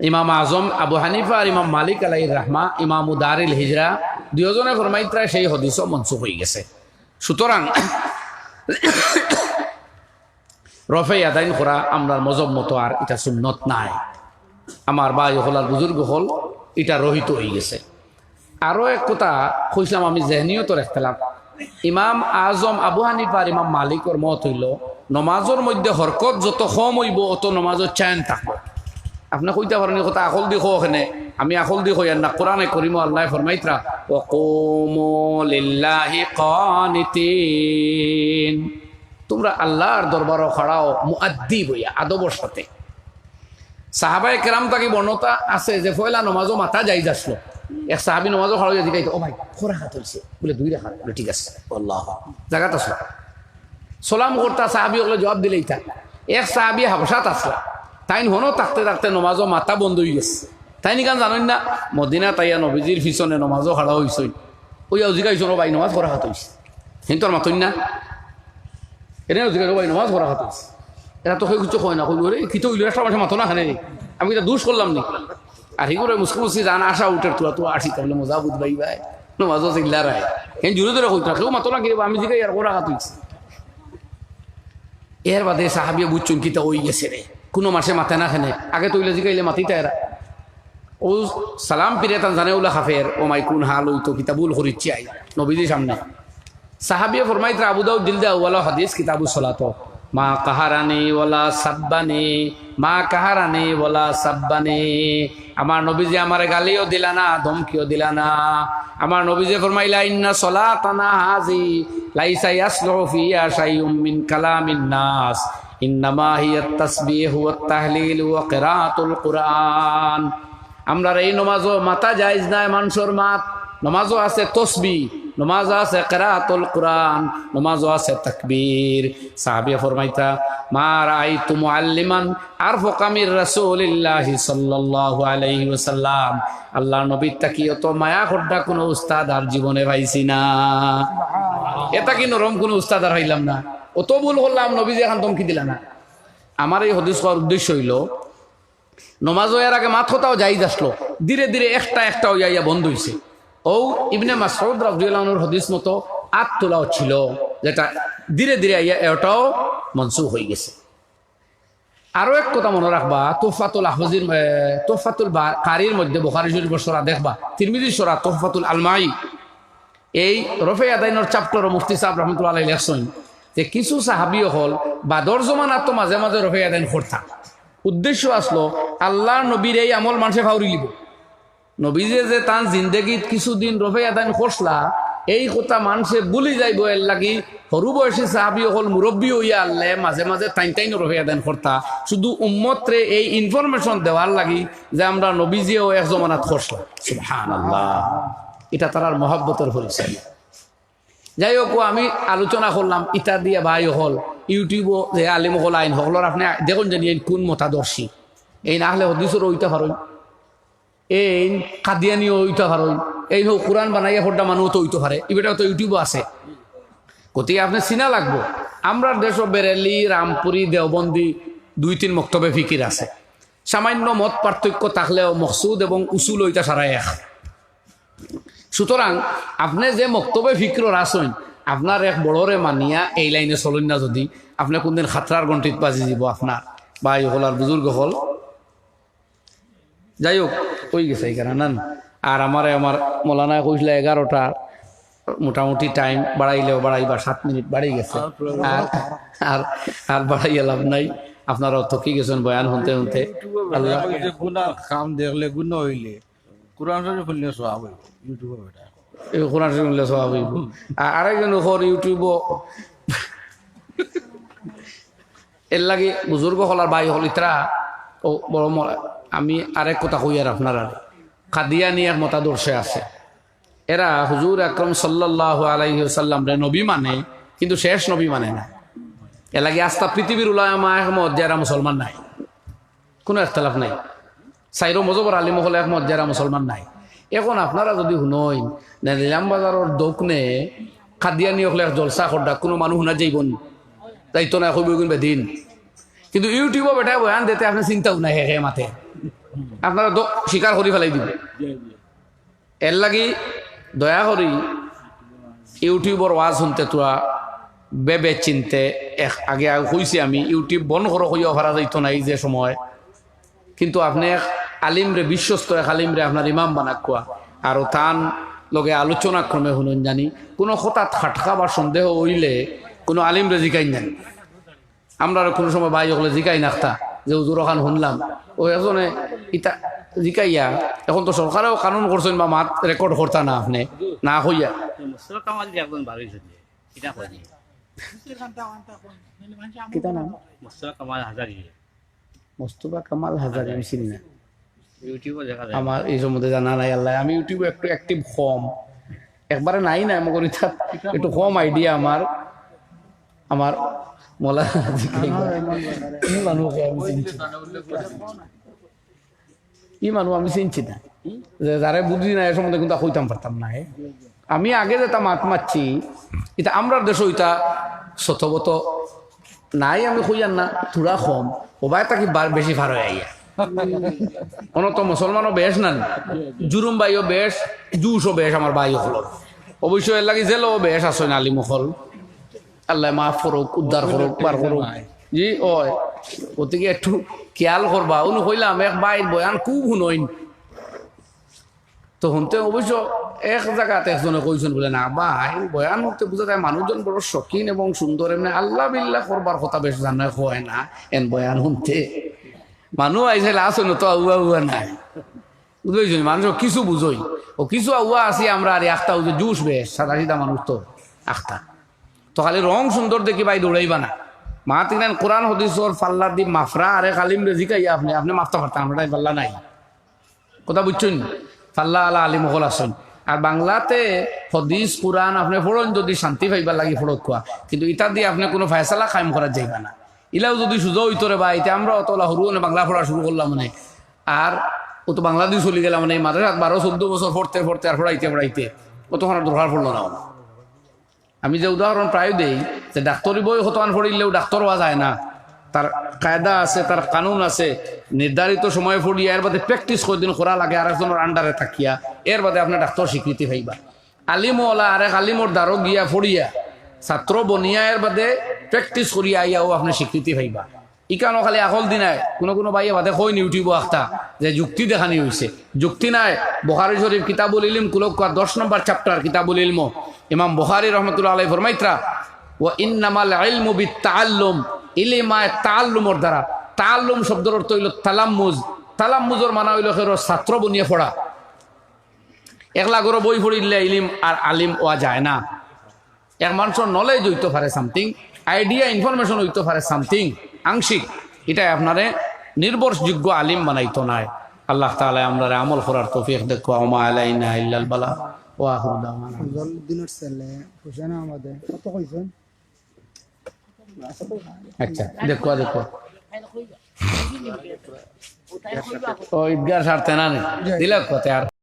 ইমাম আজম আবু হানিফা আর ইমাম মালিক আলাইহির রাহমা ইমাম দারিল হিজরা দুজনে ফরমাইতরা সেই হাদিসও মনসুখ হয়ে গেছে সুতরাং রফে আদাইন করা আমরার মজব মতো আর এটা সুন্নত নাই আমার ভাই হল আর বুজুর্গ হল এটা রহিত হয়ে গেছে আরো এক কথা কইলাম আমি জেহনিয়তর ইখতিলাফ ইমাম আজম আবু হানিফা আর ইমাম মালিকর মত হইল নমাজের মধ্যে হরকত যত কম হইব অত নমাজের চায়ন থাকবো আপনি কইতে পারেন কথা আকল দি ওখানে আমি আকল দি কই না কোরআনে করিম আল্লাহ ফরমাইতরা ওয়া কুমু লিল্লাহি কানিতিন তোমরা আল্লাহর দরবারে খাড়াও মুআদ্দিব হইয়া আদবের সাথে সাহাবায়ে কেরাম তাকে বর্ণতা আছে যে পয়লা নমাজও মাথা যাইজ আসলো এক সাহাবী নমাজও খাড়া হইয়া জিগাইতো ও ভাই কোন রাকাত হইছে বলে দুই রাকাত বলে ঠিক আছে আল্লাহ জায়গাত আসলো সালাম করতা সাহাবী ওগুলো জবাব দিলেই তা এক সাহাবী হাবশাত আসলা তাইন হনো থাকতে থাকতে নমাজও মাথা বন্ধ হয়ে গেছে তাই নিকান জানেন না মদিনা তাইয়া নবীজির পিছনে নমাজও খাড়া হইছই ওই জিগাইছো ভাই নমাজ করা হাত হইছে হিন্তর মাতই না এনে জিগাই ভাই নমাজ করা হাত হইছে এরা তো কিছু কয় না কইল রে কি তো একটা মাসে মাথো না খানে আমি এটা দোষ করলাম নি আর হিগুলো মুসকি জান আসা উঠে তোলা তো আসি তাহলে মজা বুঝ ভাই ভাই নমাজও চিল্লা রায় হেন জুড়ে ধরে কইতো কেউ মাতো না কি আমি জিগাই আর করা হাত হইছে এর বাদে সাহাবিয়া বুঝছুন কিতা ওই গেছে রে কোনো মাসে মাথা না খানে আগে তৈলে জিগাইলে মাতিতা এরা ও সালাম পিরে তান জানে উলা খাফের ও মাই কোন হাল হইতো কিতাবুল হরিচ্ছি আই নবীজির সামনে সাহাবিয়া ফরমাইতরা আবু দাউদ দিলদা ওয়ালা হাদিস কিতাবুস সালাত মা কাহারানি ওয়ালা সাব্বানি মা কাহারানি ওয়ালা সাব্বানি আমার নবীজি আমারে গালিও দিলা না ধমকিও দিলা না আমার নবীজি ফরমাইলা ইন্না সালাতানা হাজি লাইসা ইয়াসলু ফিয়া শাইউম মিন কালামিন নাস ইন্নামা হিয়াত তাসবিহ ওয়াত তাহলিল ওয়া কিরাআতুল কুরআন আমরা এই নমাজও মাতা জায়েজ নাই মানুষের মাত নমাজও আছে তসবিহ নমাজ আছে কিরাআতুল কুরআন নমাজও আছে তাকবীর সাহাবিয়া ফরমাইতা মা রাআইতু মুআল্লিমান আরফাকা মির রাসূলিল্লাহি সাল্লাল্লাহু আলাইহি ওয়াসাল্লাম আল্লাহ নবী তাকিও তো মায়া খোড্ডা কোন উস্তাদ আর জীবনে পাইছি না এটা কি নরম কোন উস্তাদ আর হইলাম না অত ভুল করলাম নবীজি এখন ধমকি দিলা না আমার এই হাদিস করার উদ্দেশ্য হইল নমাজও এর আগে মাত কথাও যাইজ আসলো ধীরে ধীরে একটা একটা ইয়া বন্ধ হইছে ও ইবনে মাসউদ রাদিয়াল্লাহু আনহুর হাদিস মতো আত তোলাও ছিল যেটা ধীরে ধীরে এটাও মনসুখ হয়ে গেছে আরো এক কথা মনে রাখবা তুহফাতুল আহওয়াজির তুহফাতুল কারির মধ্যে বুখারী শরীফের সূরা দেখবা তিরমিজির সূরা তুহফাতুল আলমাই এই রফে আদাইনের চ্যাপ্টার মুফতি সাহেব রাহমাতুল্লাহ আলাইহি লেখছেন যে কিছু সাহাবী হল বাদর জমানাত তো মাঝে মাঝে রফে আদাইন করতা উদ্দেশ্য আসলো আল্লাহ নবীর এই আমল মানুষে ফাউরি লিব নবীজে যে তান জিন্দেগিত কিছুদিন রফে আদাইন করছলা এই কথা মানুষে ভুলি যাইব এর লাগি সরু বয়সী সাহাবী হল মুরব্বী হইয়া আল্লাহ মাঝে মাঝে টাইন রফে আদাইন করতা শুধু উম্মতরে এই ইনফরমেশন দেওয়ার লাগি যে আমরা নবীজিও এক জমানাত করছলা সুবহানাল্লাহ এটা তার মহব্বতের পরিচয় যাই হোক আমি আলোচনা করলাম ইটা দিয়ে ভাই হল ইউটিউবও যে আলিম হল আইন হকলর আপনি দেখুন জানি কোন মতাদর্শী এই না হলে হদিসর ওইটা পারেন এই কাদিয়ানিও ওইটা পারেন এই হোক কোরআন বানাইয়া ফোরটা মানুষ তো ওইতে পারে এবারটাও তো ইউটিউবও আছে গতিকে আপনি চিনা লাগবো আমরা দেশ বেরেলি রামপুরি দেওবন্দি 2-3 মক্তবে ফিকির আছে সামান্য মত পার্থক্য থাকলেও মকসুদ এবং উসুল ওইটা সারা এক সুতরাং আপনি যে মক্তবে ফিক্রর আসেন আপনার এক বড়রে মানিয়া এই লাইনে চলেন না যদি আপনি কোনদিন খাতরার গন্ঠিত বাজি দিব আপনার বা এই হল আর বুজুর্গ হল যাই হোক কই গেছে এইখানে নান আর আমার মৌলানা কইছিল 11টা মোটামুটি টাইম বাড়াইলেও বাড়াইবার 7 মিনিট বাড়ি গেছে আর আর বাড়াইয়া লাভ নাই আপনারাও থকি গেছেন বয়ান শুনতে শুনতে আল্লাহ কাম দেখলে গুণ হইলে কোরআন শরীফ শুনলে সওয়াব হইব ইউটিউবে বেটা এই কোরআন শরীফ শুনলে সওয়াব হইব আর আরেকজন ওর ইউটিউবও এর লাগে বুজুর্গ হলার ভাই হল ইতরা ও বড় আমি আরেক কথা কই আর আপনারা কাদিয়ানি এক মতাদর্শে আছে এরা হুজুর আকরাম সাল্লাল্লাহু আলাইহি ওয়াসাল্লাম রে নবী মানে কিন্তু শেষ নবী মানে না এর লাগে আস্থা পৃথিবীর উলামা আহমদ যারা মুসলমান নাই কোনো ইখতিলাফ নাই সাইরো মজবর আলিম হলে আহমদ যারা মুসলমান নাই এখন আপনারা যদি শুনই না নিলাম বাজারের দোকানে কাদিয়ানি হলে জলসা খড্ডা কোনো মানুষ না যাইবন যাইতো না কইব গুণ বেদিন কিন্তু ইউটিউবে বেটা বয়ান দিতে আপনি চিন্তাও নাই হে মাথে আপনারা স্বীকার করে ফেলাই দিবে এর লাগি দয়া করি ইউটিউবর ওয়াজ শুনতে তোরা বেবে চিনতে আগে কইছি আমি ইউটিউব বন্ধ করো কইয়া ভাড়া যাইতো না এই যে সময় কিন্তু আপনি আলিমরে বিশ্বস্ত এক আলিমরে আপনার ইমাম বানাক কোয়া আর তান লগে আলোচনা ক্রমে শুনুন জানি কোনো হঠাৎ খাটকা বা সন্দেহ হইলে কোনো আলিমরে জিকাই জানি আমরা কোনো সময় ভাই হলে জিকাই নাখতা যে হুজুর ওখান শুনলাম ও এজনে ইটা জিকাইয়া এখন তো সরকারেও কানুন করছেন বা মাত রেকর্ড করতা না আপনি না হইয়া মোস্তফা কামাল হাজারি আমি চিনি না আমার এই সম্বন্ধে জানা নাই আল্লাহ আমি ইউটিউবে একটু অ্যাক্টিভ কম একবারে নাই না মগর একটু কম আইডিয়া আমার মলা ই মানুষ আমি চিনছি না যে যারা বুঝি না এ সম্বন্ধে কিন্তু কইতাম পারতাম না আমি আগে যেটা মাত মারছি এটা আমরার দেশ ওইটা শতবত নাই আমি কইয়ার না থোড়া কম ওবাই তাকে বেশি ভার হয়ে আইয়া অনত মুসলমানও বেশ না জুরুম বাইও বেশ জুসও বেশ আমার বাই হল অবশ্য এর লাগে জেলও বেশ আসেন আলিমহল আল্লাহ মাফ করুক উদ্ধার করুক বার করুক জি ওই গতিকে একটু খেয়াল করবা উনি কইলাম এক বাইর বয়ান খুব শুনইন তো শুনতে অবশ্য এক জায়গাতে একজনে কইছেন বলে না ভাই বয়ান হতে বোঝা যায় মানুষজন বড় শখিন এবং সুন্দর এমনি আল্লাহ বিল্লাহ করবার কথা বেশ জানা হয় না এন বয়ান শুনতে মানুষ আইসে লাশ হইন তো আউয়া উয়া নাই বুঝেছেন মানুষ কিছু বুঝই ও কিছু আউয়া আছি আমরা আর আখতা যে জুস বেশ সাদা সিধা মানুষ তো আখতা তো খালি রং সুন্দর দেখি ভাই দৌড়াইবা না মা তিনান কোরআন হদিসর ফাল্লা দি মাফরা আরে কালিম রেজিকাইয়া আপনি মাফতা পারতাম আমরা পাল্লা নাই কথা বুঝছেন ফাল্লা আলা আলিম হল আসেন আর বাংলাতে হদিস কোরআন আপনি পড়েন যদি শান্তি পাইবার লাগি ফোড়ক খোয়া কিন্তু ইটা দিয়ে আপনি কোনো ফয়সালা কায়েম করা যাইবা না ইলাও যদি সুযোগ হইতরে বা এটা আমরা অতলা হরু বাংলা পড়া শুরু করলাম মানে আর ও তো বাংলাদেশ চলে গেলাম মানে মাদ্রাসা 12-14 বছর পড়তে আর পড়াইতে কতক্ষণ দরকার পড়লো না আমি যে উদাহরণ প্রায় দেই যে ডাক্তারি বই হতমান পড়িলেও ডাক্তার হওয়া যায় না তার কায়দা আছে তার কানুন আছে নির্ধারিত সময় পড়িয়া এর বাদে প্র্যাকটিস কদিন করা লাগে আর একজনের আন্ডারে থাকিয়া এর বাদে আপনার ডাক্তার স্বীকৃতি পাইবা আলিমওয়ালা আরেক আলিমর দ্বারো গিয়া পড়িয়া ছাত্র বনিয়া এর বাদে প্র্যাকটিস করিয়া আইয়াও আপনি স্বীকৃতি পাইবা ইকানো খালি আকল দিনায় কোনো বাইয়ে বাদে কইন ইউটিউব আখতা যে যুক্তি দেখানি হয়েছে যুক্তি নাই বুখারী শরীফ কিতাবুল ইলম কুলক 10 নম্বর চ্যাপ্টার কিতাবুল ইলম ইমাম বুখারী রাহমাতুল্লাহ আলাইহি ফরমাইত্রা ওয়া ইন্নামাল ইলমু বিত্তাআল্লুম ইলমায়ে তাআল্লুমর দ্বারা তাআল্লুম শব্দের অর্থ হইল তালাম্মুজর মানা হইল খের ছাত্র বনিয়ে পড়া একলা করে বই পড়িলে ইলম আর আলিম ওয়া যায় না এক মানুষের নলেজ হইতে পারে সামথিং আইডিয়া ইনফরমেশন হইতে পারে সামথিং আংশিক এটাই আপনারে নির্ভরযোগ্য আলিম বানাইতো নাই আল্লাহ তাআলা আমরা আমল করার তৌফিক দেখো আমা আলাইনা ইল্লাল বালা ওয়া আখিরু দাওয়ানা দিনের ছেলে হোসেন আমাদের কত কইছেন আচ্ছা দেখো দেখো ও ঈদগার সারতে না দিলে কথা আর